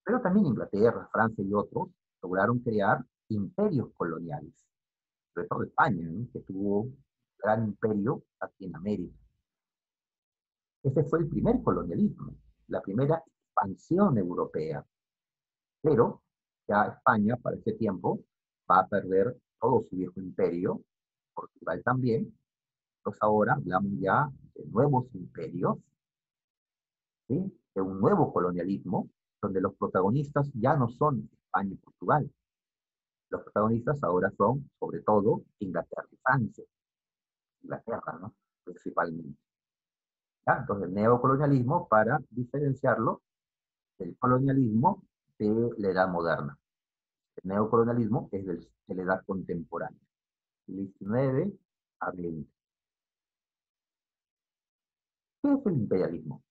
pero también Inglaterra, Francia y otros, lograron crear imperios coloniales. Sobre todo España, ¿no? Que tuvo un gran imperio aquí en América. Ese fue el primer colonialismo, la primera expansión europea. Pero ya España, para ese tiempo, va a perder todo su viejo imperio, Portugal también. Entonces ahora hablamos ya de nuevos imperios, ¿sí? De un nuevo colonialismo, donde los protagonistas ya no son España y Portugal. Los protagonistas ahora son, sobre todo, Inglaterra y Francia. Inglaterra, ¿no? Principalmente. ¿Ya? Entonces, el neocolonialismo para diferenciarlo del colonialismo de la edad moderna. El neocolonialismo es de la edad contemporánea, del 19 a 20. ¿Qué es el imperialismo?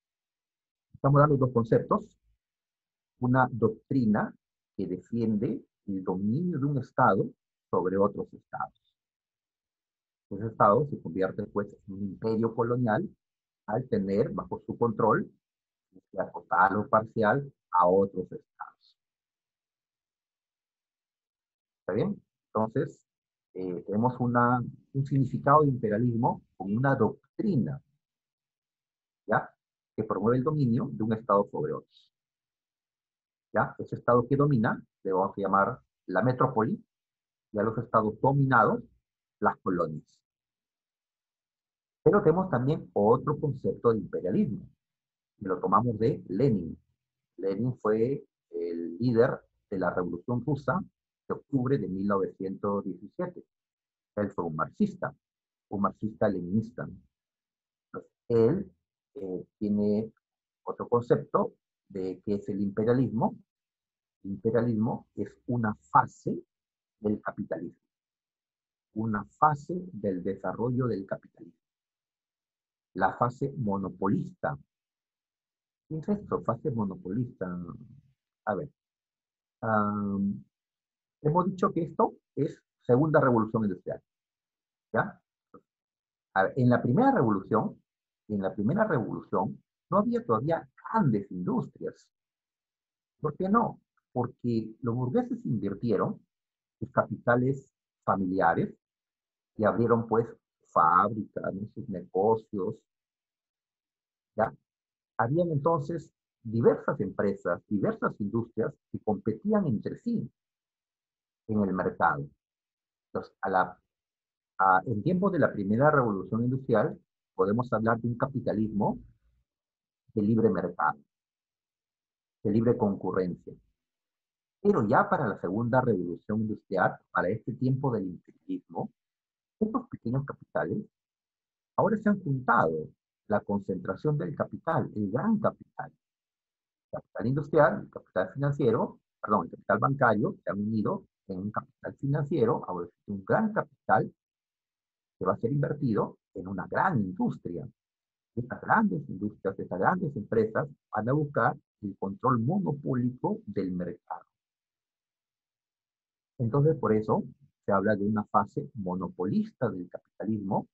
Estamos dando dos conceptos. Una doctrina que defiende el dominio de un Estado sobre otros Estados. Ese Estado se convierte pues en un imperio colonial al tener bajo su control, sea total o parcial, a otros Estados. ¿Está bien? Entonces, tenemos un significado de imperialismo como una doctrina, ¿ya? Que promueve el dominio de un Estado sobre otros. ¿Ya? Ese Estado que domina, le vamos a llamar la metrópoli, y a los Estados dominados, las colonias. Pero tenemos también otro concepto de imperialismo, y lo tomamos de Lenin. Lenin fue el líder de la Revolución Rusa de octubre de 1917. Él fue un marxista leninista. Entonces, él tiene otro concepto de qué es el imperialismo. El imperialismo es una fase del capitalismo, una fase del desarrollo del capitalismo. La fase monopolista. ¿Qué es esto? Fase monopolista. A ver, um, hemos dicho que esto es segunda revolución industrial, ¿ya? A ver, en la primera revolución no había todavía grandes industrias. ¿Por qué no? porque los burgueses invirtieron sus capitales familiares y abrieron pues fábricas, ¿no? Sus negocios, ¿ya? Habían entonces diversas empresas, diversas industrias que competían entre sí en el mercado. Entonces, en tiempos de la primera revolución industrial, podemos hablar de un capitalismo de libre mercado, de libre concurrencia. Pero ya para la segunda revolución industrial, para este tiempo del imperialismo, estos pequeños capitales ahora se han juntado la concentración del capital, el gran capital, capital industrial, el capital financiero, perdón, el capital bancario, se han unido en un capital financiero, ahora es un gran capital que va a ser invertido en una gran industria. Estas grandes industrias, estas grandes empresas van a buscar el control monopólico del mercado. Entonces, por eso se habla de una fase monopolista del capitalismo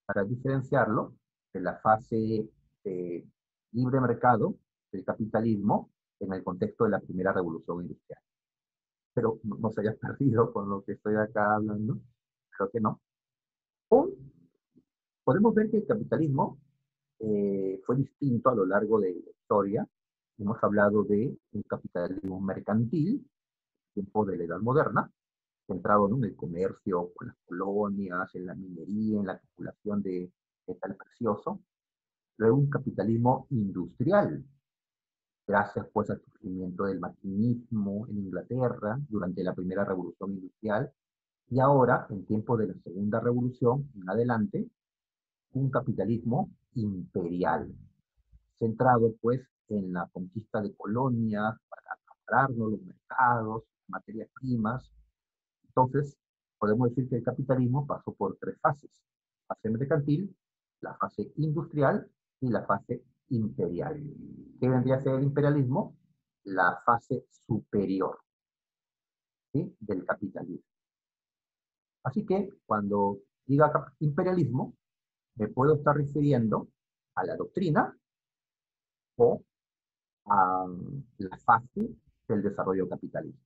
para diferenciarlo de la fase de libre mercado del capitalismo en el contexto de la primera revolución industrial. Pero no se haya perdido con lo que estoy acá hablando, creo que no. O podemos ver que el capitalismo fue distinto a lo largo de la historia. Hemos hablado de un capitalismo mercantil, tiempo de la Edad Moderna, centrado, ¿no?, en el comercio, con las colonias, en la minería, en la acumulación de metal precioso. Luego un capitalismo industrial, gracias pues al surgimiento del maquinismo en Inglaterra durante la primera revolución industrial, y ahora, en tiempos de la segunda revolución en adelante, un capitalismo imperial, centrado pues en la conquista de colonias para acapararnos los mercados, materias primas. Entonces, podemos decir que el capitalismo pasó por tres fases: la fase mercantil, la fase industrial y la fase imperial. ¿Qué vendría a ser el imperialismo? La fase superior, ¿sí?, del capitalismo. Así que cuando diga imperialismo, me puedo estar refiriendo a la doctrina o a la fase del desarrollo capitalista.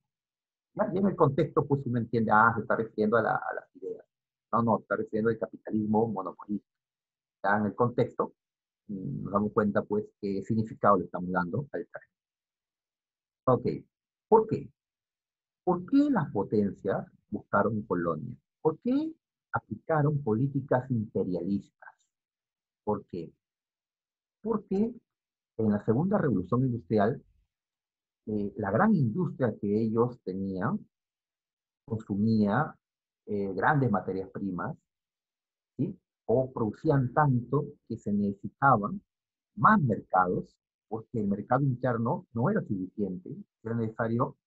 ¿Ya? Y en el contexto, pues uno entiende, se está refiriendo a las ideas. No, no, está refiriendo al capitalismo monopolista. Ya en el contexto, nos damos cuenta, pues, qué significado le estamos dando al término. Ok, ¿por qué? ¿Por qué las potencias buscaron colonia? ¿Por qué aplicaron políticas imperialistas? ¿Por qué? Porque en la segunda revolución industrial, la gran industria que ellos tenían consumía grandes materias primas, ¿sí?, o producían tanto que se necesitaban más mercados, porque el mercado interno no era suficiente, era necesario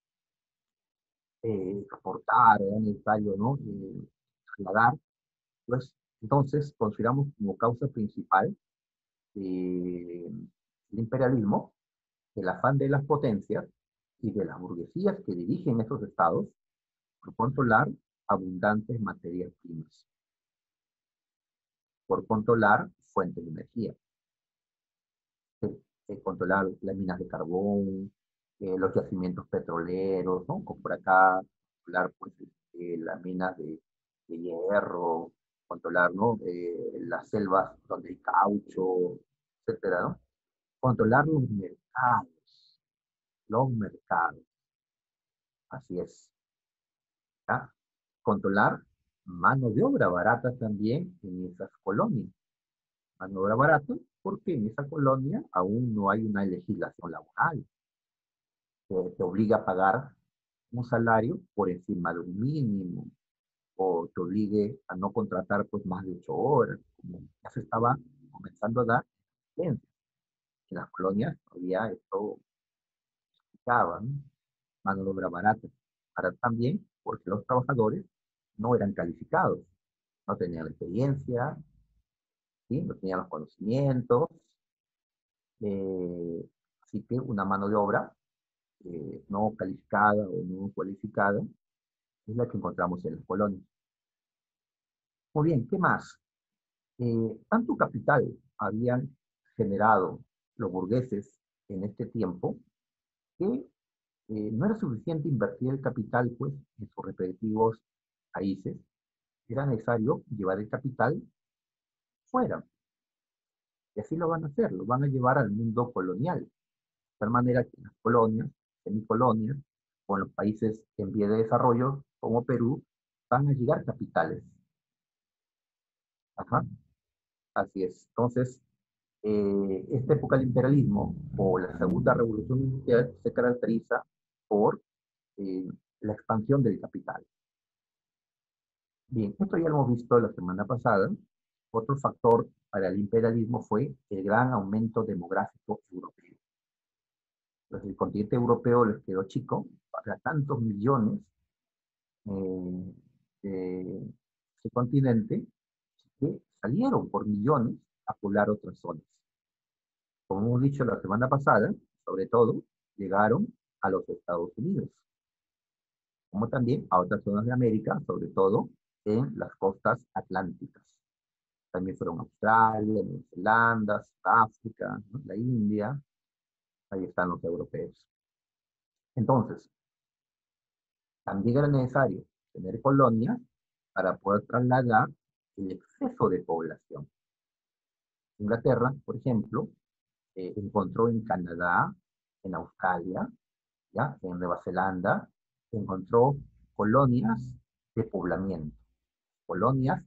exportar, era necesario, ¿no?, trasladar. Pues entonces consideramos como causa principal el imperialismo, el afán de las potencias y de las burguesías que dirigen esos estados por controlar abundantes materias primas, por controlar fuentes de energía, controlar las minas de carbón, los yacimientos petroleros, ¿no?, como por acá, controlar pues, las minas de hierro, controlar, ¿no?, las selvas donde hay caucho, etcétera, ¿no? Controlar los mercados, así es, ¿ya? Controlar mano de obra barata también en esas colonias. Mano de obra barata porque en esa colonia aún no hay una legislación laboral que te obliga a pagar un salario por encima de un mínimo o te obligue a no contratar pues más de 8 horas, como ya se estaba comenzando a dar en las colonias. Todavía esto aplicaban mano de obra barata. Ahora también porque los trabajadores no eran calificados, no tenían la experiencia, ¿sí?, no tenían los conocimientos, así que una mano de obra no calificada o no cualificada es la que encontramos en las colonias. Muy bien, ¿qué más? Tanto capital habían generado los burgueses en este tiempo que no era suficiente invertir el capital, pues, en sus respectivos países, era necesario llevar el capital fuera. Y así lo van a hacer, lo van a llevar al mundo colonial. De tal manera que las colonias, semicolonias, o en los países en vía de desarrollo, como Perú, van a llegar capitales. Ajá, así es. Entonces, esta época del imperialismo o la segunda revolución industrial se caracteriza por eh, la expansión del capital. Bien, esto ya lo hemos visto la semana pasada. Otro factor para el imperialismo fue el gran aumento demográfico europeo. Pues el continente europeo les quedó chico para tantos millones eh, de ese continente que salieron por millones a poblar otras zonas. Como hemos dicho la semana pasada, sobre todo, llegaron a los Estados Unidos, como también a otras zonas de América, sobre todo en las costas atlánticas. También fueron a Australia, Nueva Zelanda, África, ¿no? La India, ahí están los europeos. Entonces, también era necesario tener colonias para poder trasladar el exceso de población. Inglaterra, por ejemplo, encontró en Canadá, en Australia, ¿ya? En Nueva Zelanda, encontró colonias de poblamiento, colonias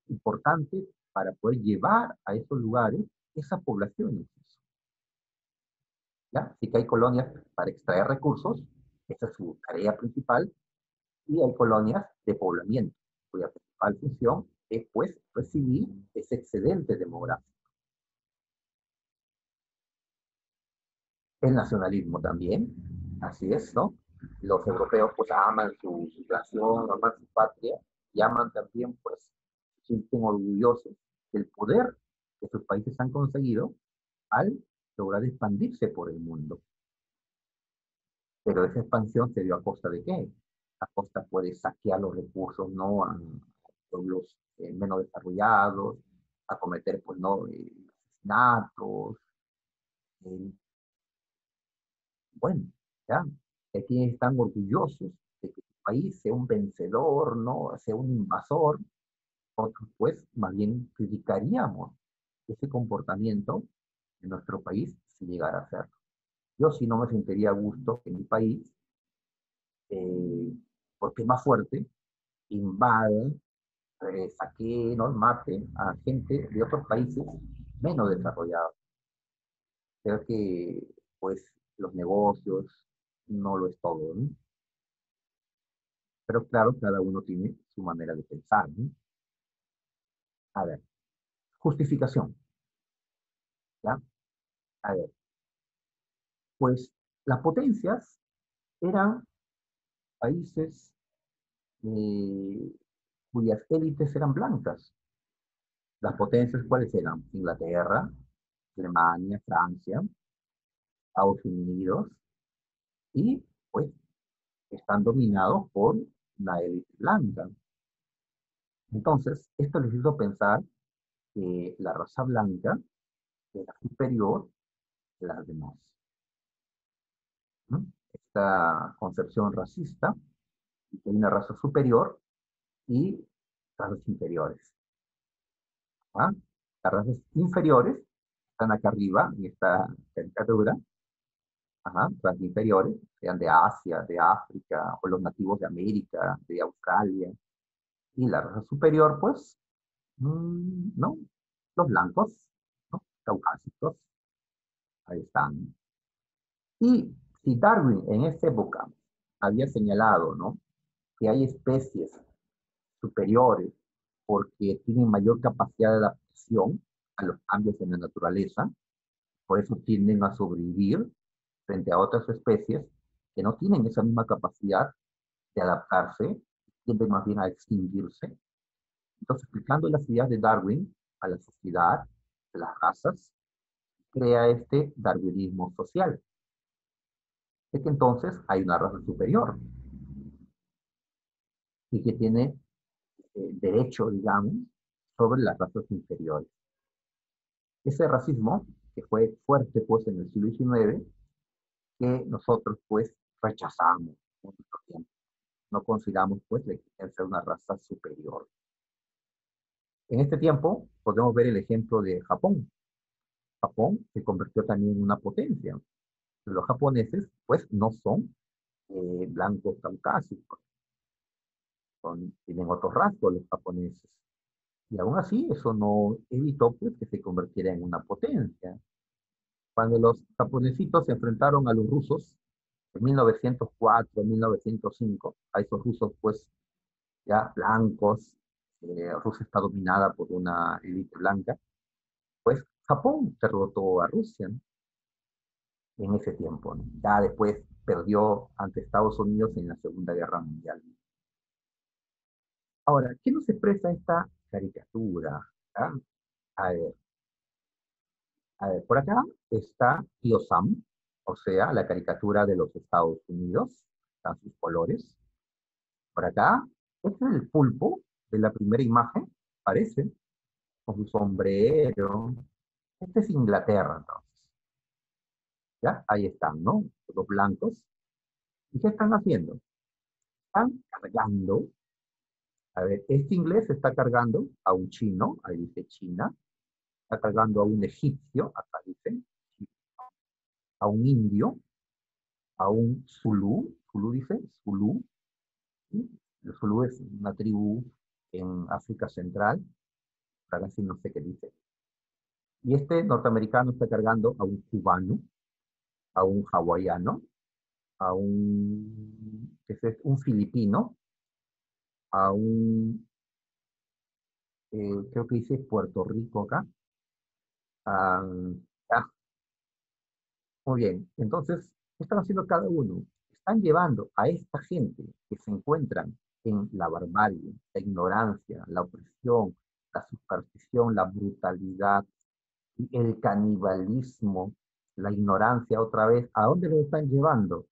importantes para poder llevar a esos lugares esa población. ¿Ya? Así que hay colonias para extraer recursos, esa es su tarea principal, y hay colonias de poblamiento, cuya principal función es pues recibir ese excedente demográfico. El nacionalismo también, así es, ¿no? Los europeos pues aman su nación, aman su patria, y aman también pues, se sienten orgullosos del poder que sus países han conseguido al lograr expandirse por el mundo. Pero esa expansión se dio a costa de qué? A costa pues, de saquear los recursos, ¿no? A pueblos menos desarrollados, a cometer, pues, ¿no? Asesinatos, eh, bueno, ¿ya? Aquí están orgullosos de que su país sea un vencedor, ¿no? Sea un invasor. Otros, pues, más bien criticaríamos ese comportamiento en nuestro país si llegara a ser. Yo sí no me sentiría a gusto en mi país, eh, porque es más fuerte, invada, saque, ¿no? Mate a gente de otros países menos desarrollados. Creo que, pues, los negocios no lo es todo, ¿no? Pero claro, cada uno tiene su manera de pensar, ¿no? A ver, justificación, ¿ya? A ver, pues las potencias eran países eh, cuyas élites eran blancas. Las potencias, ¿cuáles eran? Inglaterra, Alemania, Francia, Estados Unidos, y pues están dominados por la élite blanca. Entonces, esto les hizo pensar que la raza blanca era superior a las demás, ¿no? Esta concepción racista, que hay una raza superior y razas inferiores. ¿Ah? Las razas inferiores están acá arriba en esta caricatura. Ajá, razas inferiores, sean de Asia, de África, o los nativos de América, de Australia. Y la raza superior, pues, ¿no? Los blancos, ¿no? Caucásicos, ahí están. Y si Darwin en esa época había señalado, ¿no? Que hay especies superiores porque tienen mayor capacidad de adaptación a los cambios en la naturaleza, por eso tienden a sobrevivir frente a otras especies que no tienen esa misma capacidad de adaptarse, tienden más bien a extinguirse. Entonces, aplicando las ideas de Darwin a la sociedad, de las razas, crea este darwinismo social. Es que entonces hay una raza superior y que tiene derecho, digamos, sobre las razas inferiores. Ese racismo, que fue fuerte pues en el siglo XIX, que nosotros pues rechazamos con nuestro tiempo. No consideramos pues la existencia de una raza superior. En este tiempo podemos ver el ejemplo de Japón. Japón se convirtió también en una potencia. Los japoneses pues no son blancos caucásicos, tienen otros rasgos los japoneses. Y aún así eso no evitó pues que se convirtiera en una potencia. Cuando los japonesitos se enfrentaron a los rusos en 1904, 1905, a esos rusos pues ya blancos, Rusia está dominada por una élite blanca, pues Japón derrotó a Rusia, ¿no? En ese tiempo, ¿no? Ya después perdió ante Estados Unidos en la Segunda Guerra Mundial. Ahora, ¿qué nos expresa esta caricatura? ¿Ah? A ver, por acá está Tío Sam, o sea, la caricatura de los Estados Unidos, están sus colores. Por acá, este es el pulpo de la primera imagen, parece, con su sombrero. Este es Inglaterra, entonces. ¿Ya? Ahí están, ¿no? Los blancos. ¿Y qué están haciendo? Están cargando. A ver, este inglés está cargando a un chino, ahí dice China. Está cargando a un egipcio, acá dice, a un indio, a un zulú, zulú dice, zulú. ¿Sí? El zulú es una tribu en África Central, ahora sí no sé qué dice. Y este norteamericano está cargando a un cubano, a un hawaiano, a un, ¿qué es esto? Un filipino, a un, creo que dice Puerto Rico acá. Ah, ah, muy bien, entonces, ¿qué están haciendo cada uno? Están llevando a esta gente que se encuentran en la barbarie, la ignorancia, la opresión, la superstición, la brutalidad, el canibalismo, la ignorancia otra vez. ¿A dónde lo están llevando?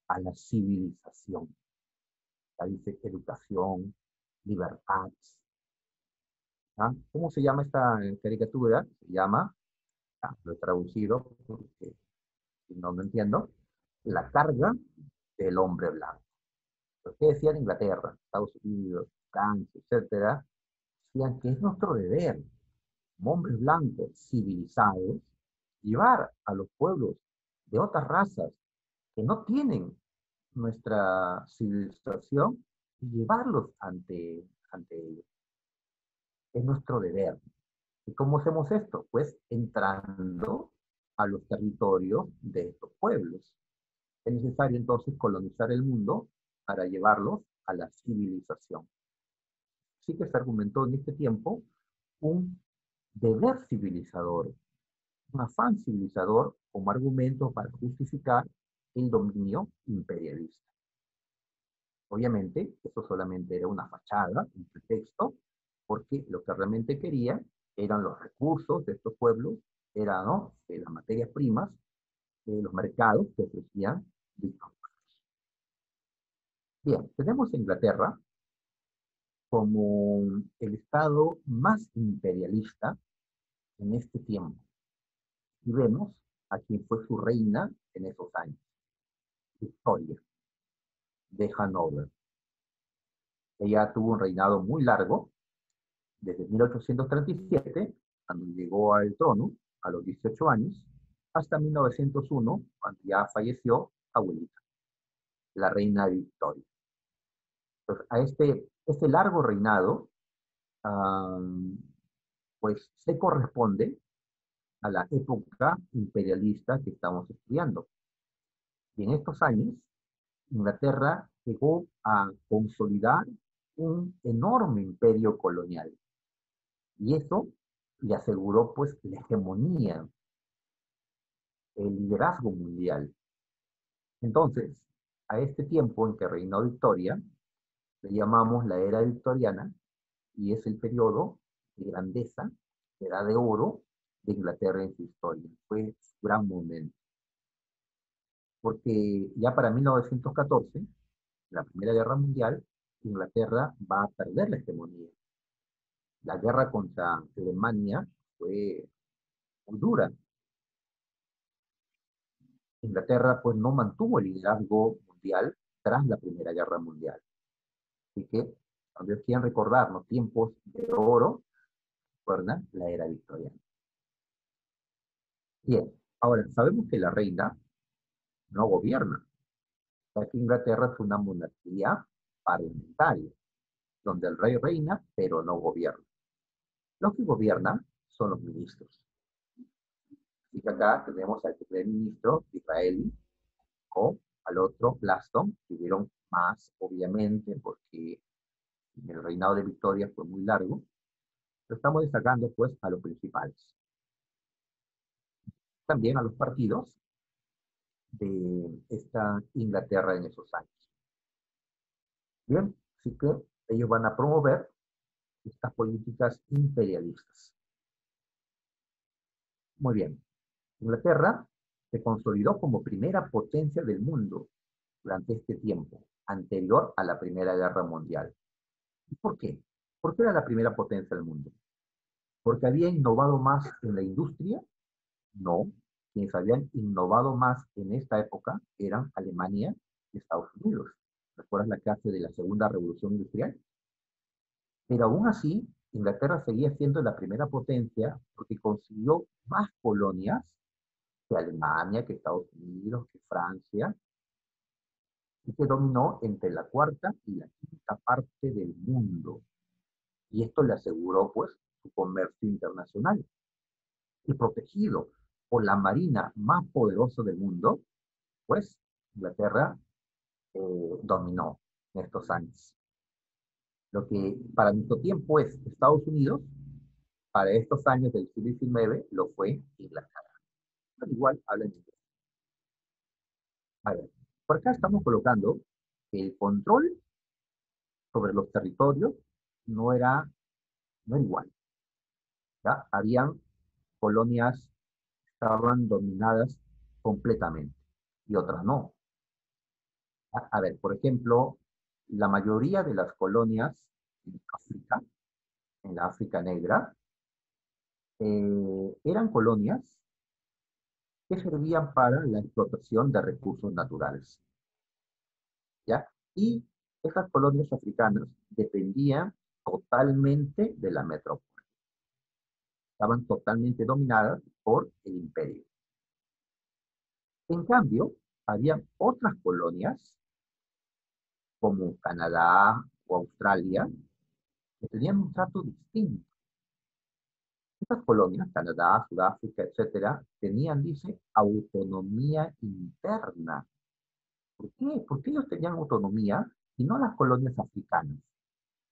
A la civilización. Ahí dice educación, libertad. ¿Ah? ¿Cómo se llama esta caricatura? Se llama, lo he traducido porque si no, no entiendo, la carga del hombre blanco. Lo que decían Inglaterra, Estados Unidos, Francia, etcétera, decían que es nuestro deber, como hombres blancos civilizados, llevar a los pueblos de otras razas que no tienen nuestra civilización y llevarlos ante ellos. Es nuestro deber. ¿Y cómo hacemos esto? Pues entrando a los territorios de estos pueblos. Es necesario entonces colonizar el mundo para llevarlos a la civilización. Así que se argumentó en este tiempo un deber civilizador, un afán civilizador como argumento para justificar el dominio imperialista. Obviamente, eso solamente era una fachada, un pretexto, porque lo que realmente quería eran los recursos de estos pueblos, eran, ¿no?, las materias primas, los mercados que ofrecían Bitcoin. Bien, tenemos a Inglaterra como el estado más imperialista en este tiempo. Y vemos a quien fue su reina en esos años, Victoria de Hanover. Ella tuvo un reinado muy largo, desde 1837, cuando llegó al trono, a los 18 años, hasta 1901, cuando ya falleció abuelita, la reina Victoria. Entonces, a este largo reinado, um, pues se corresponde a la época imperialista que estamos estudiando. Y en estos años, Inglaterra llegó a consolidar un enorme imperio colonial. Y eso le aseguró pues la hegemonía, el liderazgo mundial. Entonces, a este tiempo en que reinó Victoria, le llamamos la era victoriana, y es el periodo de grandeza, de edad de oro de Inglaterra en su historia. Fue su gran momento. Porque ya para 1914, la Primera Guerra Mundial, Inglaterra va a perder la hegemonía. La guerra contra Alemania fue muy dura. Inglaterra pues no mantuvo el liderazgo mundial tras la Primera Guerra Mundial. Así que, cuando ellos quieren recordarnos tiempos de oro, recuerdan la era victoriana. Bien, ahora sabemos que la reina no gobierna, ya que Inglaterra es una monarquía parlamentaria, donde el rey reina, pero no gobierna. Los que gobiernan son los ministros. Así que acá tenemos al primer ministro israelí o al otro, Gladstone, que hubieron más, obviamente, porque el reinado de Victoria fue muy largo. Pero estamos destacando, pues, a los principales. También a los partidos de esta Inglaterra en esos años. Bien, así que ellos van a promover estas políticas imperialistas. Muy bien. Inglaterra se consolidó como primera potencia del mundo durante este tiempo, anterior a la Primera Guerra Mundial. ¿Y por qué? ¿Por qué era la primera potencia del mundo? ¿Porque había innovado más en la industria? No. Quienes habían innovado más en esta época eran Alemania y Estados Unidos. ¿Recuerdas la clase de la Segunda Revolución Industrial? Pero aún así, Inglaterra seguía siendo la primera potencia porque consiguió más colonias que Alemania, que Estados Unidos, que Francia, y que dominó entre la cuarta y la quinta parte del mundo. Y esto le aseguró, pues, su comercio internacional. Y protegido por la marina más poderosa del mundo, pues, Inglaterra dominó en estos años. Lo que para nuestro tiempo es Estados Unidos, para estos años del siglo XIX lo fue Inglaterra. Pero igual hablan inglés. A ver, por acá estamos colocando que el control sobre los territorios no era, no era igual. ¿Ya? Habían colonias que estaban dominadas completamente y otras no. A ver, por ejemplo, la mayoría de las colonias en África, en la África negra, eran colonias que servían para la explotación de recursos naturales. ¿Ya? Y estas colonias africanas dependían totalmente de la metrópoli. Estaban totalmente dominadas por el imperio. En cambio, había otras colonias, como Canadá o Australia, que tenían un trato distinto. Estas colonias, Canadá, Sudáfrica, etcétera, tenían, dice, autonomía interna. ¿Por qué? Porque ellos tenían autonomía y no las colonias africanas.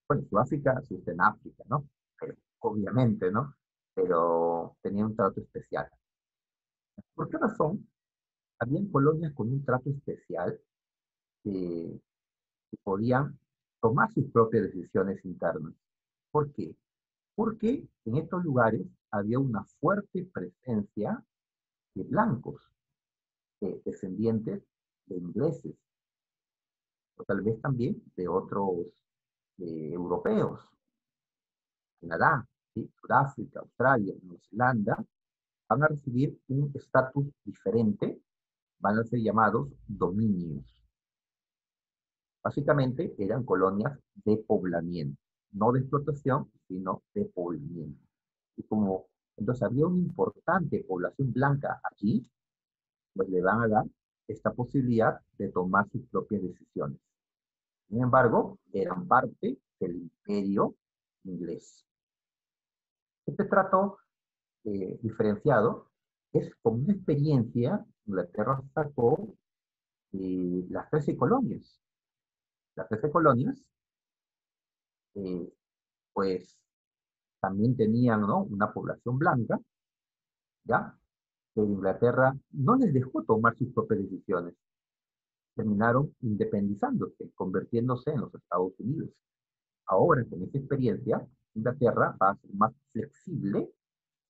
Bueno, Sudáfrica sí está en África, ¿no? Pero, obviamente, ¿no? Pero tenía un trato especial. ¿Por qué razón? Habían colonias con un trato especial que, que podían tomar sus propias decisiones internas. ¿Por qué? Porque en estos lugares había una fuerte presencia de blancos, descendientes de ingleses, o tal vez también de otros europeos, Canadá, ¿sí? Sudáfrica, Australia, Nueva Zelanda, van a recibir un estatus diferente, van a ser llamados dominios. Básicamente eran colonias de poblamiento, no de explotación, sino de poblamiento. Y como entonces había una importante población blanca aquí, pues le van a dar esta posibilidad de tomar sus propias decisiones. Sin embargo, eran parte del imperio inglés. Este trato diferenciado es como una experiencia. Inglaterra sacó las 13 colonias. Las 13 colonias, eh, pues también tenían, ¿no?, una población blanca, ¿ya? Pero Inglaterra no les dejó tomar sus propias decisiones. Terminaron independizándose, convirtiéndose en los Estados Unidos. Ahora, con esta experiencia, Inglaterra va a ser más flexible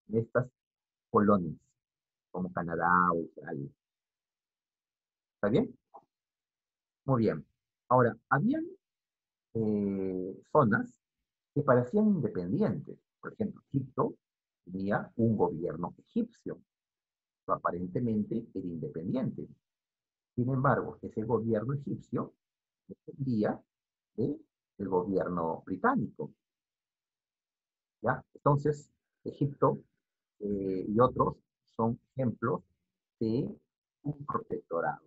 en estas colonias, como Canadá o Australia. ¿Está bien? Muy bien. Ahora, habían zonas que parecían independientes. Por ejemplo, Egipto tenía un gobierno egipcio. aparentemente era independiente. Sin embargo, ese gobierno egipcio dependía del gobierno británico, ¿ya? Entonces, Egipto y otros son ejemplos de un protectorado.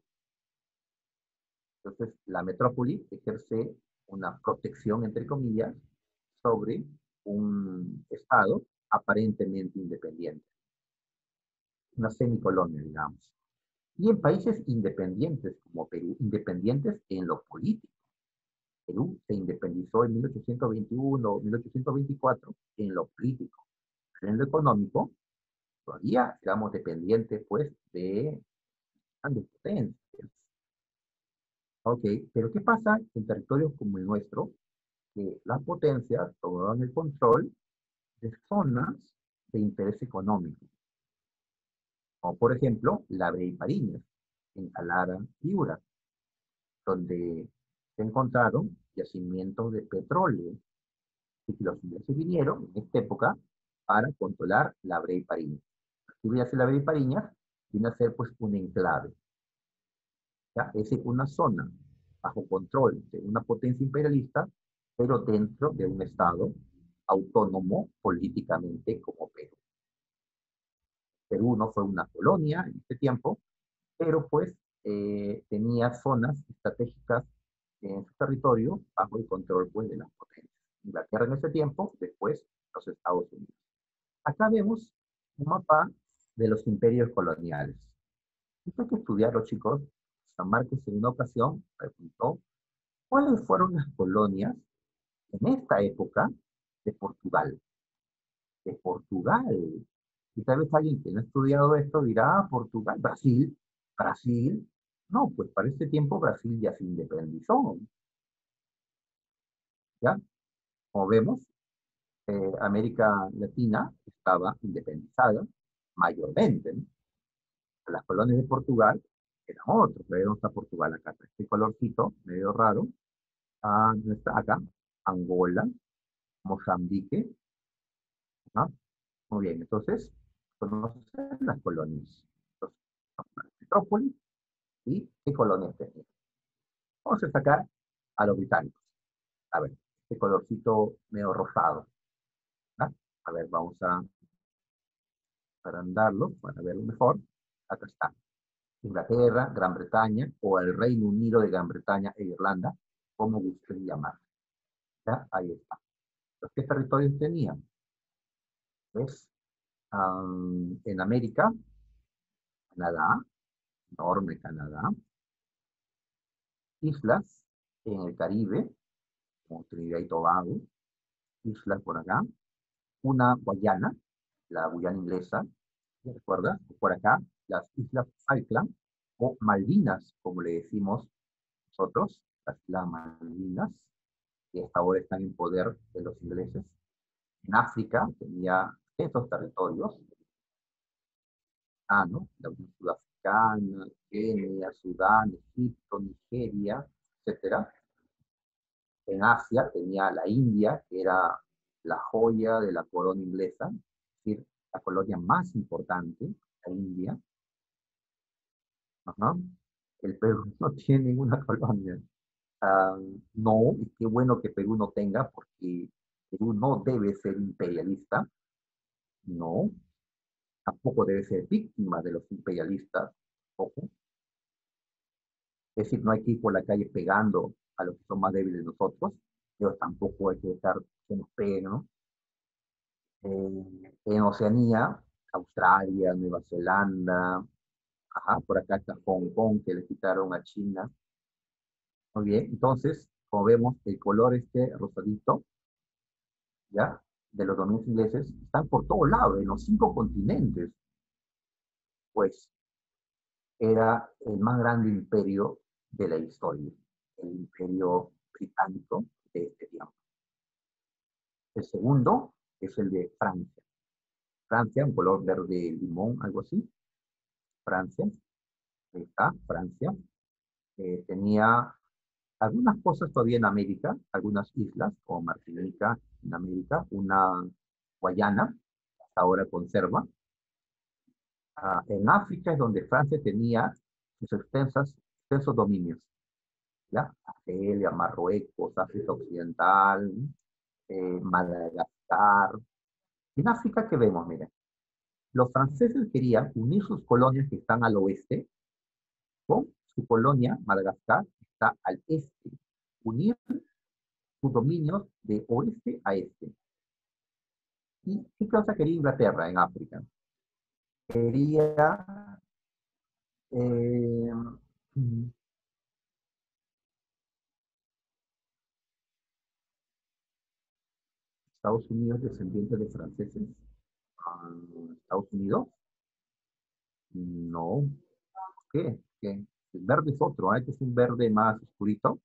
Entonces, la metrópoli ejerce una protección, entre comillas, sobre un Estado aparentemente independiente, una semicolonia, digamos. Y en países independientes como Perú, independientes en lo político. Perú se independizó en 1821 o 1824 en lo político. Pero en lo económico, todavía éramos dependientes, pues, de grandes potencias. Ok, pero ¿qué pasa en territorios como el nuestro? Que las potencias tomaban el control de zonas de interés económico, como por ejemplo la Bey Pariñas, en Alara, Piura, donde se encontraron yacimientos de petróleo y que los ingleses vinieron en esta época para controlar la Bey Pariñas. Si voy a hacer la Bey Pariñas, viene a ser pues un enclave, ¿ya? Es decir, una zona bajo control de una potencia imperialista, pero dentro de un estado autónomo políticamente como Perú. Perú no fue una colonia en este tiempo, pero pues tenía zonas estratégicas en su territorio bajo el control pues, de las potencias. Inglaterra en ese tiempo, después los Estados Unidos. Acá vemos un mapa de los imperios coloniales. Esto hay que estudiarlo, chicos. San Marcos en una ocasión preguntó cuáles fueron las colonias en esta época de Portugal. De Portugal. Y tal vez alguien que no ha estudiado esto dirá, ah, Portugal, Brasil, Brasil. No, pues para este tiempo Brasil ya se independizó, ¿ya? Como vemos, América Latina estaba independizada mayormente, ¿no? Las colonias de Portugal eran otros, vemos a Portugal acá, este colorcito medio raro, no está acá, Angola, Mozambique, ¿no? Muy bien, entonces, conocen las colonias. Entonces, metrópolis y qué colonias tenía. Vamos a sacar a los británicos. A ver, este colorcito medio rosado, ¿no? A ver, vamos a agrandarlo para verlo mejor. Acá está. Inglaterra, Gran Bretaña o el Reino Unido de Gran Bretaña e Irlanda, como gusten llamar. ¿Ya? Ahí está. ¿Los qué territorios tenían? Pues en América, Canadá, enorme Canadá, islas en el Caribe, como Trinidad y Tobago, islas por acá, una Guayana, la Guyana inglesa, ¿se recuerda? Por acá, las islas Falkland o Malvinas, como le decimos nosotros, las Islas Malvinas, que hasta ahora están en poder de los ingleses. En África tenía esos territorios, ¿no? La Unión Sudafricana, Kenia, Sudán, Egipto, Nigeria, etcétera. En Asia tenía la India, que era la joya de la corona inglesa, es decir, la colonia más importante, la India. Ajá. El Perú no tiene ninguna colonia. No, y qué bueno que Perú no tenga, porque Perú no debe ser imperialista, no, tampoco debe ser víctima de los imperialistas, ojo. Es decir, no hay que ir por la calle pegando a los que son más débiles de nosotros, pero tampoco hay que estar que nos peguen, ¿no? En Oceanía, Australia, Nueva Zelanda, ajá, por acá está Hong Kong, que le quitaron a China. Muy bien, entonces, como vemos, el color este rosadito, ¿ya? De los dominios ingleses, están por todos lados, en los 5 continentes. Pues era el más grande imperio de la historia, el imperio británico de este tiempo. El segundo es el de Francia. Francia, un color verde limón, algo así. Francia, ahí está, Francia. Tenía algunas cosas todavía en América, algunas islas, como Martinica en América, una Guayana, hasta ahora conserva. En África es donde Francia tenía sus extensos dominios, ¿ya? Argelia, Marruecos, África Occidental, Madagascar. En África, ¿qué vemos? Miren, los franceses querían unir sus colonias que están al oeste con su colonia, Madagascar, que está al este. Unir sus dominios de oeste a este. ¿Y qué cosa quería Inglaterra en África? Quería eh, Estados Unidos descendiente de franceses. Estados Unidos, no. ¿Qué? ¿Qué? El verde es otro, este es un verde más oscurito,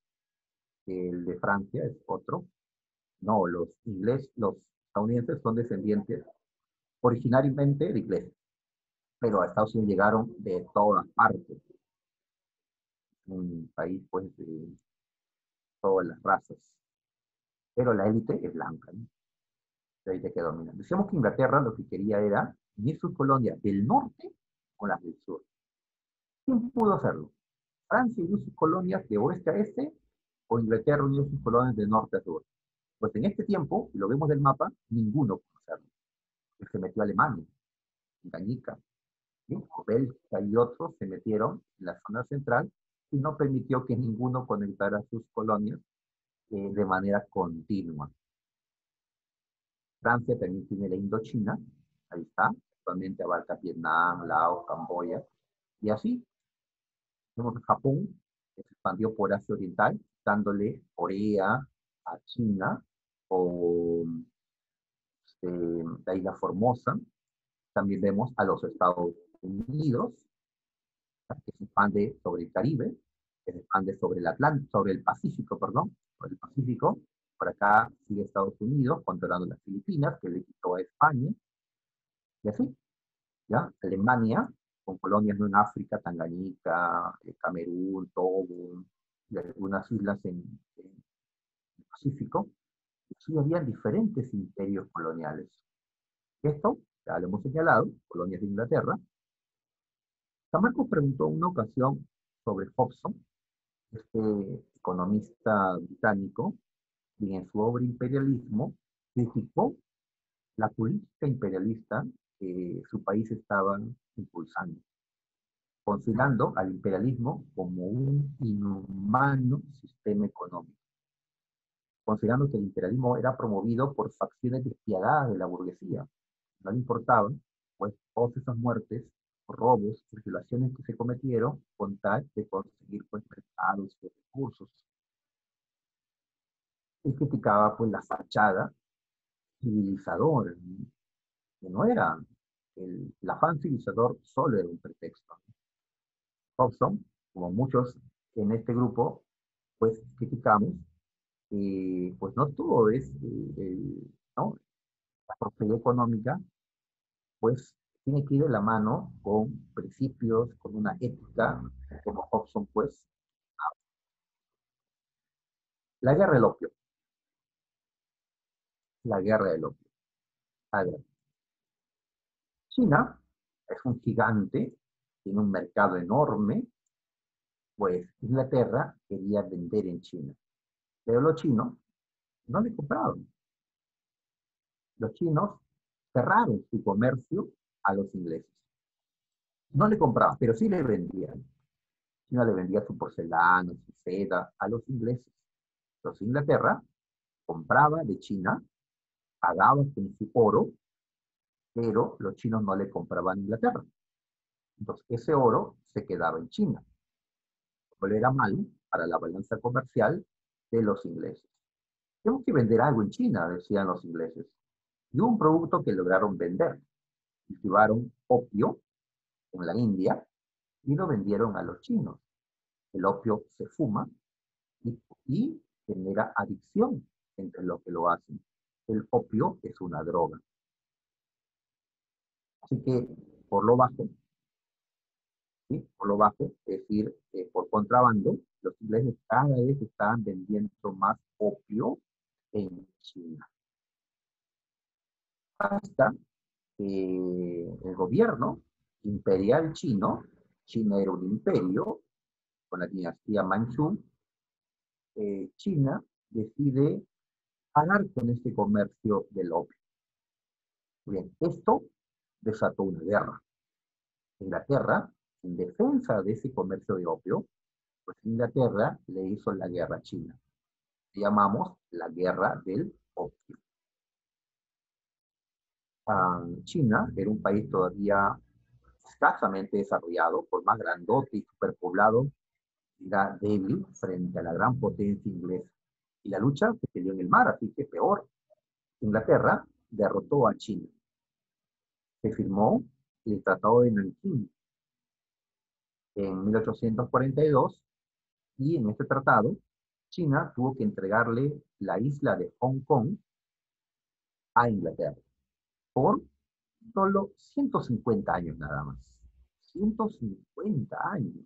que el de Francia es otro. No, los estadounidenses son descendientes originariamente de ingleses, pero a Estados Unidos llegaron de todas partes, un país pues de todas las razas, pero la élite es blanca, ¿no? La élite que domina. Decíamos que Inglaterra lo que quería era unir sus colonias del norte con las del sur. ¿Quién pudo hacerlo? Francia unió sus colonias de oeste a este, o Inglaterra unió sus colonias de norte a sur. Pues en este tiempo, si lo vemos del mapa, ninguno pudo hacerlo. Se metió Alemania, Ganica, ¿sí? Bélgica y otros se metieron en la zona central y no permitió que ninguno conectara sus colonias de manera continua. Francia también tiene la Indochina, ahí está, actualmente abarca Vietnam, Laos, Camboya, y así tenemos Japón, que se expandió por Asia Oriental, dándole Corea a China, o la isla Formosa. También vemos a los Estados Unidos, que se expande sobre el Caribe, que se expande sobre el Atlántico, sobre el Pacífico, perdón, sobre el Pacífico. Por acá sigue Estados Unidos controlando las Filipinas, que le quitó a España, y así, ¿ya? Alemania, con colonias en África, Tanganica, Camerún, Togo, y algunas islas en el Pacífico. Y sí había diferentes imperios coloniales. Esto, ya lo hemos señalado, colonias de Inglaterra. San Marcos preguntó en una ocasión sobre Hobson, este economista británico, y en su obra Imperialismo criticó la política imperialista que su país estaba impulsando, considerando al imperialismo como un inhumano sistema económico, considerando que el imperialismo era promovido por facciones despiadadas de la burguesía. No le importaban, pues, todas esas muertes, robos y violaciones que se cometieron con tal de conseguir, pues, mercados y recursos. Y criticaba, pues, la fachada civilizadora, que no era el afán civilizador, solo era un pretexto. Hobson, como muchos en este grupo, pues criticamos, pues no todo es, ¿no? La prosperidad económica, pues tiene que ir de la mano con principios, con una ética, como Hobson, pues, la guerra del opio, la guerra del opio. A ver, China es un gigante, tiene un mercado enorme, pues Inglaterra quería vender en China, pero los chinos no le compraron. Los chinos cerraron su comercio a los ingleses. No le compraban, pero sí le vendían. China le vendía su porcelana, su seda a los ingleses. Entonces Inglaterra compraba de China, pagaba con su oro, pero los chinos no le compraban a Inglaterra. Entonces ese oro se quedaba en China. Pero era mal para la balanza comercial de los ingleses. Tenemos que vender algo en China, decían los ingleses. Y un producto que lograron vender. Cultivaron opio en la India y lo vendieron a los chinos. El opio se fuma y genera adicción entre los que lo hacen. El opio es una droga. Así que por lo bajo, ¿sí? Por lo bajo, es decir, por contrabando, los ingleses cada vez estaban vendiendo más opio en China. Hasta el gobierno imperial chino, China era un imperio, con la dinastía Manchú, China decide parar con este comercio del opio. Bien, esto desató una guerra. Inglaterra, en defensa de ese comercio de opio, pues Inglaterra le hizo la guerra a China. Le llamamos la guerra del opio. China era un país todavía escasamente desarrollado, por más grandote y superpoblado, era débil frente a la gran potencia inglesa. Y la lucha se peleó en el mar, así que peor. Inglaterra derrotó a China. Se firmó el Tratado de Nankín en 1842 y en este tratado China tuvo que entregarle la isla de Hong Kong a Inglaterra por solo 150 años nada más. 150 años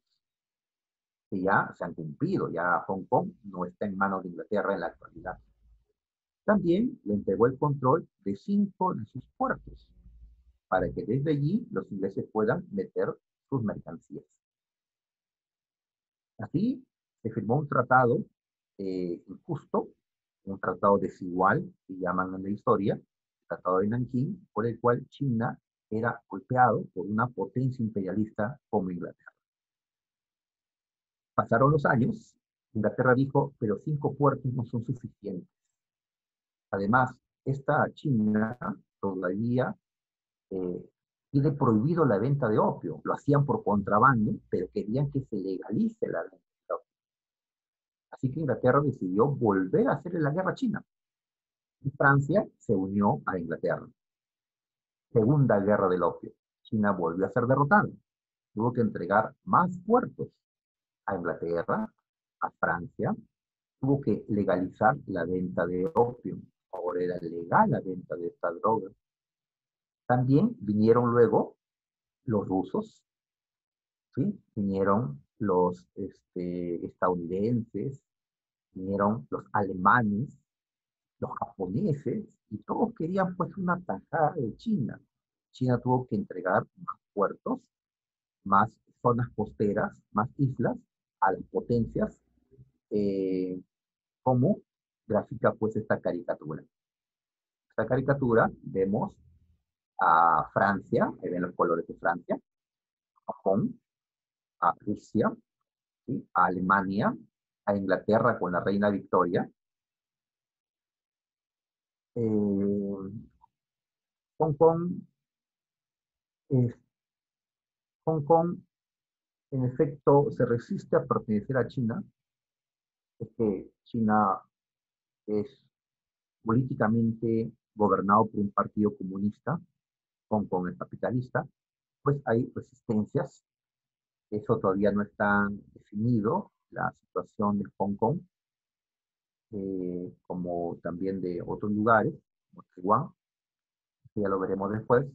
que ya se han cumplido, ya Hong Kong no está en manos de Inglaterra en la actualidad. También le entregó el control de 5 de sus puertos, para que desde allí los ingleses puedan meter sus mercancías. Así se firmó un tratado injusto, un tratado desigual, que llaman en la historia, el Tratado de Nankín, por el cual China era golpeado por una potencia imperialista como Inglaterra. Pasaron los años, Inglaterra dijo, pero 5 puertos no son suficientes. Además, esta China todavía tiene prohibido la venta de opio. Lo hacían por contrabando, pero querían que se legalice la venta de opio. Así que Inglaterra decidió volver a hacerle la guerra a China. Y Francia se unió a Inglaterra. Segunda guerra del opio. China volvió a ser derrotada. Tuvo que entregar más puertos a Inglaterra, a Francia. Tuvo que legalizar la venta de opio. Ahora era legal la venta de esta droga. También vinieron luego los rusos, ¿sí? Vinieron los estadounidenses, vinieron los alemanes, los japoneses, y todos querían pues una tajada de China. China tuvo que entregar más puertos, más zonas costeras, más islas a las potencias, como gráfica pues esta caricatura. Esta caricatura vemos a Francia, ahí ven los colores de Francia, Japón, a Rusia, ¿sí? A Alemania, a Inglaterra con la reina Victoria, eh, Hong Kong, eh, Hong Kong en efecto se resiste a pertenecer a China, es que China es políticamente gobernado por un partido comunista, Hong Kong es capitalista, pues hay resistencias, eso todavía no está definido, la situación de Hong Kong, como también de otros lugares, como Taiwán, que ya lo veremos después,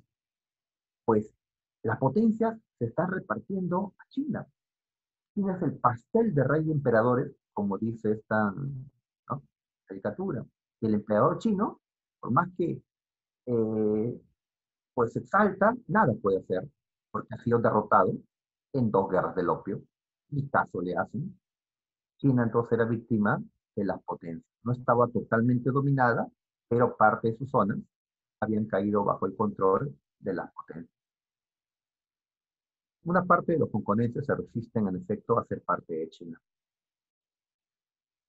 pues las potencias se están repartiendo a China. China es el pastel de rey de emperadores, como dice esta, ¿no?, caricatura. Y el emperador chino, por más que pues se exalta, nada puede hacer, porque ha sido derrotado en 2 guerras del opio, y caso le hacen. China entonces era víctima de las potencias. No estaba totalmente dominada, pero parte de sus zonas habían caído bajo el control de las potencias. Una parte de los hongkoneses se resisten, en efecto, a ser parte de China.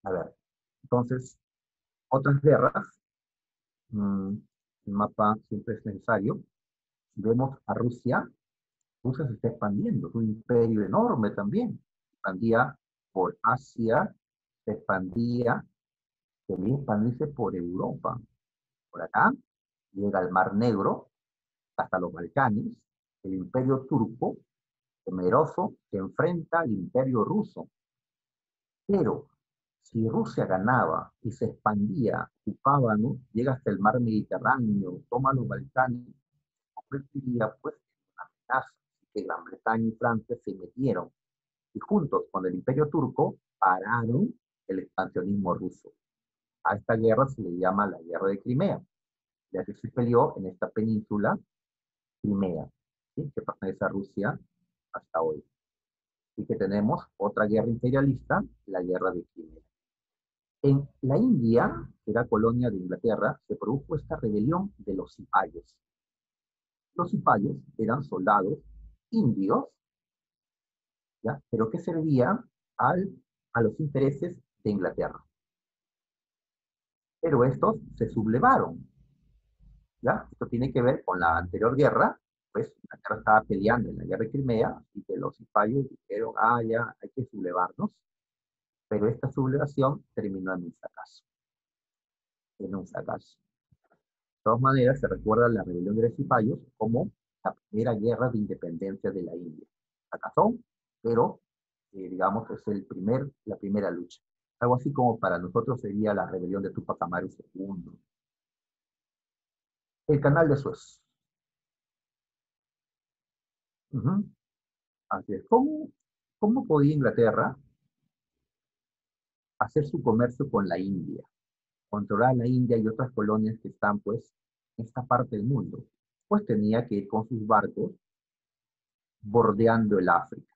A ver, entonces, otras guerras, el mapa siempre es necesario. Si vemos a Rusia, Rusia se está expandiendo, es un imperio enorme también. Se expandía por Asia, se expandía, quería expandirse por Europa. Por acá, llega al Mar Negro, hasta los Balcanes. El imperio turco, temeroso, se enfrenta al imperio ruso. Pero si Rusia ganaba y se expandía, ocupaba, ¿no?, llega hasta el mar Mediterráneo, toma los Balcanes, convertiría pues en una amenaza. Así que Gran Bretaña y Francia se metieron y juntos con el Imperio Turco pararon el expansionismo ruso. A esta guerra se le llama la Guerra de Crimea, ya que se peleó en esta península Crimea. ¿sí? Que pertenece a Rusia hasta hoy. Y que tenemos otra guerra imperialista, la guerra de Crimea. En la India, que era colonia de Inglaterra, se produjo esta rebelión de los cipayos. Los cipayos eran soldados indios, ¿ya? Pero que servían a los intereses de Inglaterra. Pero estos se sublevaron, ¿ya? Esto tiene que ver con la anterior guerra, pues Inglaterra estaba peleando en la guerra de Crimea y que los cipayos dijeron, ah, ya, hay que sublevarnos, pero esta sublevación terminó en un fracaso, en un fracaso. De todas maneras, se recuerda la rebelión de los cipayos como la primera guerra de independencia de la India. Fracasó, pero, digamos, es la primera lucha. Algo así como para nosotros sería la rebelión de Tupac Amaru II. El canal de Suez. Ujú. Así es. ¿Cómo podía Inglaterra hacer su comercio con la India? Controlar la India y otras colonias que están, pues, en esta parte del mundo. Pues tenía que ir con sus barcos bordeando el África.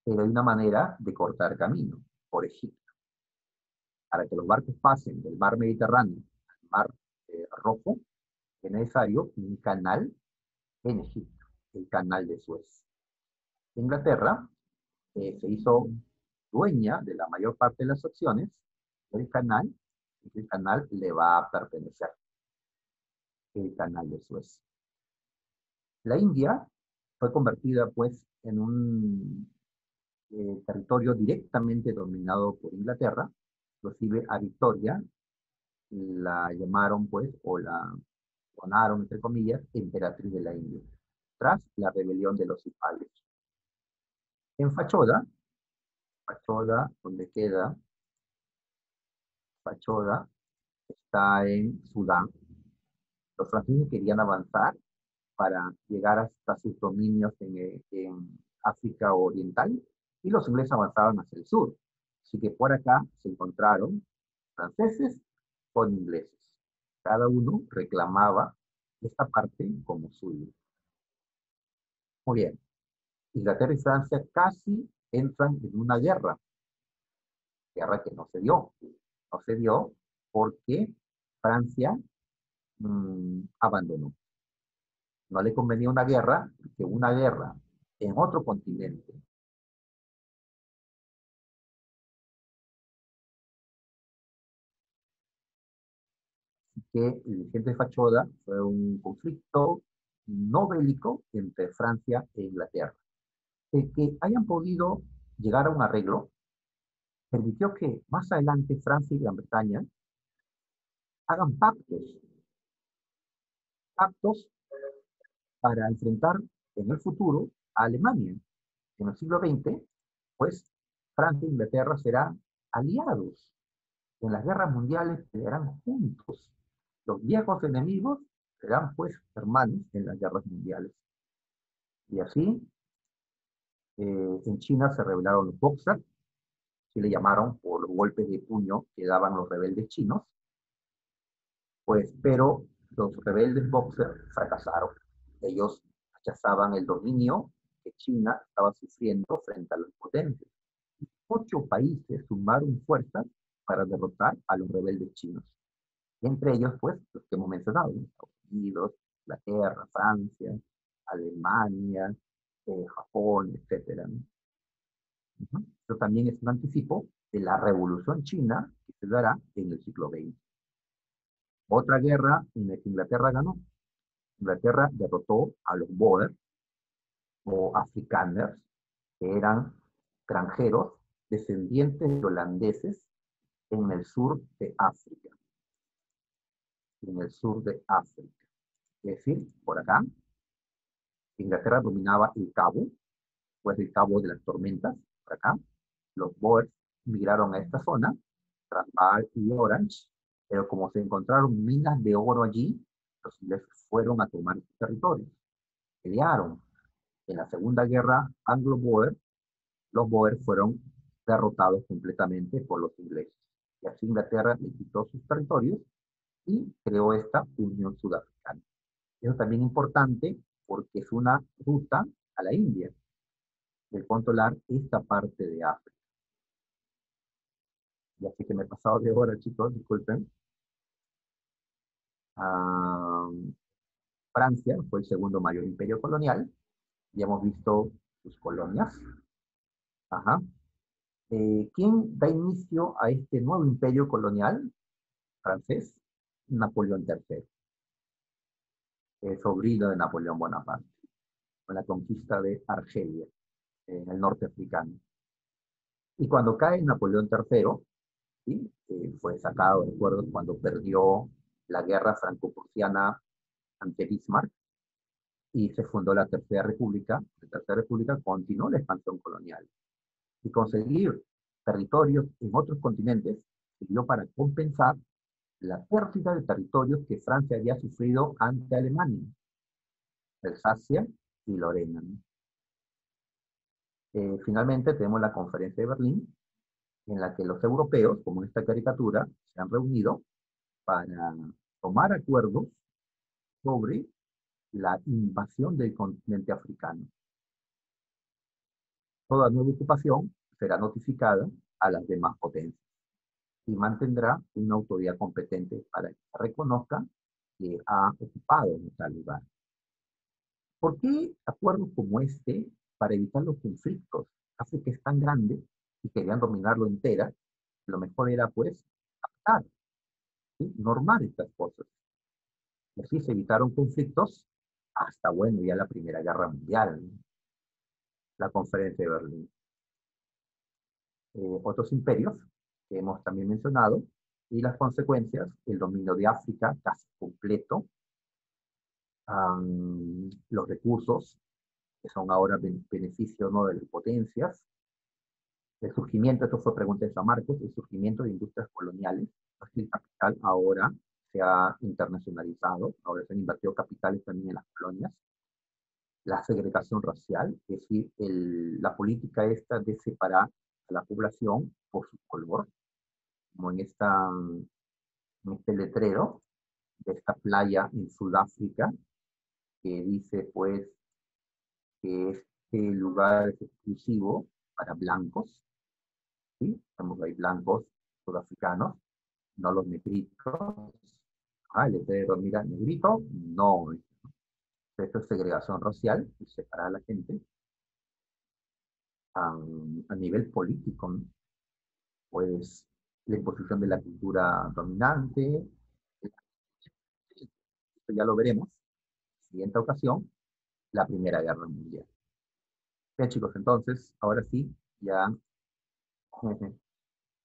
Pero hay una manera de cortar camino por Egipto. Para que los barcos pasen del mar Mediterráneo al mar Rojo, es necesario un canal en Egipto, el canal de Suez. Inglaterra se hizo dueña de la mayor parte de las acciones del canal, y el canal le va a pertenecer, el canal de Suez. La India fue convertida pues en un territorio directamente dominado por Inglaterra, inclusive a Victoria la llamaron pues, o la coronaron, entre comillas, emperatriz de la India, tras la rebelión de los cipayos. En Fachoda, donde queda Fachoda, está en Sudán. Los franceses querían avanzar para llegar hasta sus dominios en África Oriental y los ingleses avanzaban hacia el sur. Así que por acá se encontraron franceses con ingleses. Cada uno reclamaba esta parte como suyo. Muy bien. Inglaterra y Francia casi entran en una guerra que no se dio. No se dio porque Francia abandonó. No le convenía una guerra en otro continente, que el dirigente de Fachoda fue un conflicto no bélico entre Francia e Inglaterra. El que hayan podido llegar a un arreglo permitió que más adelante Francia y Gran Bretaña hagan pactos para enfrentar en el futuro a Alemania. En el siglo XX, pues Francia e Inglaterra serán aliados. En las guerras mundiales pelearán juntos. Los viejos enemigos serán pues hermanos en las guerras mundiales. Y así, en China se rebelaron los Boxers, que le llamaron por los golpes de puño que daban los rebeldes chinos, pues, pero los rebeldes Boxer fracasaron. Ellos rechazaban el dominio que China estaba sufriendo frente a los potentes. 8 países sumaron fuerzas para derrotar a los rebeldes chinos. Entre ellos, pues, los que hemos mencionado, Estados Unidos, Inglaterra, Francia, Alemania, Japón, etc. Esto también es un anticipo de la revolución china que se dará en el siglo XX. Otra guerra en la que Inglaterra ganó. Inglaterra derrotó a los Boer o afrikaners, que eran extranjeros descendientes de holandeses en el sur de África. En el sur de África. Es decir, por acá, Inglaterra dominaba el Cabo, pues el Cabo de las Tormentas, por acá. Los Boers migraron a esta zona, Transvaal y Orange, pero como se encontraron minas de oro allí, los ingleses fueron a tomar estos territorios. Pelearon. En la Segunda Guerra Anglo-Boer, los Boer fueron derrotados completamente por los ingleses. Y así Inglaterra le quitó sus territorios y creó esta Unión Sudafricana. Eso también es importante porque es una ruta a la India, el controlar esta parte de África. Y así que me he pasado de hora, chicos, disculpen. Ah, Francia fue el segundo mayor imperio colonial. Ya hemos visto sus colonias. Ajá. ¿Quién da inicio a este nuevo imperio colonial francés? Napoleón III, sobrino de Napoleón Bonaparte, con la conquista de Argelia, en el norte africano. Y cuando cae Napoleón III, ¿sí? Fue sacado, recuerdo, cuando perdió la guerra franco-prusiana ante Bismarck, y se fundó la Tercera República. La Tercera República continuó la expansión colonial y conseguir territorios en otros continentes sirvió para compensar la pérdida de territorios que Francia había sufrido ante Alemania, Alsacia y Lorena. Finalmente tenemos la Conferencia de Berlín, en la que los europeos, como en esta caricatura, se han reunido para tomar acuerdos sobre la invasión del continente africano. Toda nueva ocupación será notificada a las demás potencias y mantendrá una autoridad competente para que se reconozca que ha ocupado tal lugar. ¿Por qué acuerdos como este para evitar los conflictos? África es tan grande y querían dominarlo entera, lo mejor era pues pactar, ¿sí? Normar estas cosas. Y así se evitaron conflictos hasta, bueno, ya la Primera Guerra Mundial, ¿no? La Conferencia de Berlín. Otros imperios que hemos también mencionado, y las consecuencias, el dominio de África casi completo, los recursos que son ahora beneficio, ¿no?, de las potencias, el surgimiento, esto fue pregunta de San Marcos, el surgimiento de industrias coloniales, el capital ahora se ha internacionalizado, ahora se han invertido capitales también en las colonias, la segregación racial, es decir, la política esta de separar a la población por su color, como en este letrero de esta playa en Sudáfrica, que dice pues que este lugar es exclusivo para blancos, ¿sí? Estamos ahí blancos sudafricanos, no los negritos. El letrero, mira, negrito, no. Esto es segregación racial, y separar a la gente. A nivel político, ¿no? Pues la imposición de la cultura dominante, esto ya lo veremos. Siguiente ocasión, la Primera Guerra Mundial. Bien, chicos, entonces, ahora sí, ya nos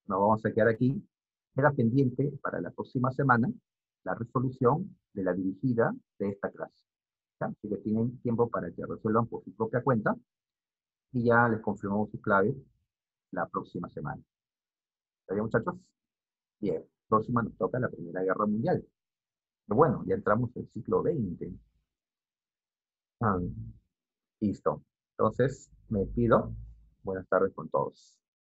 vamos a quedar aquí. Queda pendiente para la próxima semana la resolución de la dirigida de esta clase. ¿Ya? Así que tienen tiempo para que resuelvan por su propia cuenta y ya les confirmamos su clave la próxima semana. ¿Está bien, muchachos? Bien, próxima nos toca la Primera Guerra Mundial. Pero bueno, ya entramos en el siglo XX. Listo. Entonces, me despido. Buenas tardes con todos.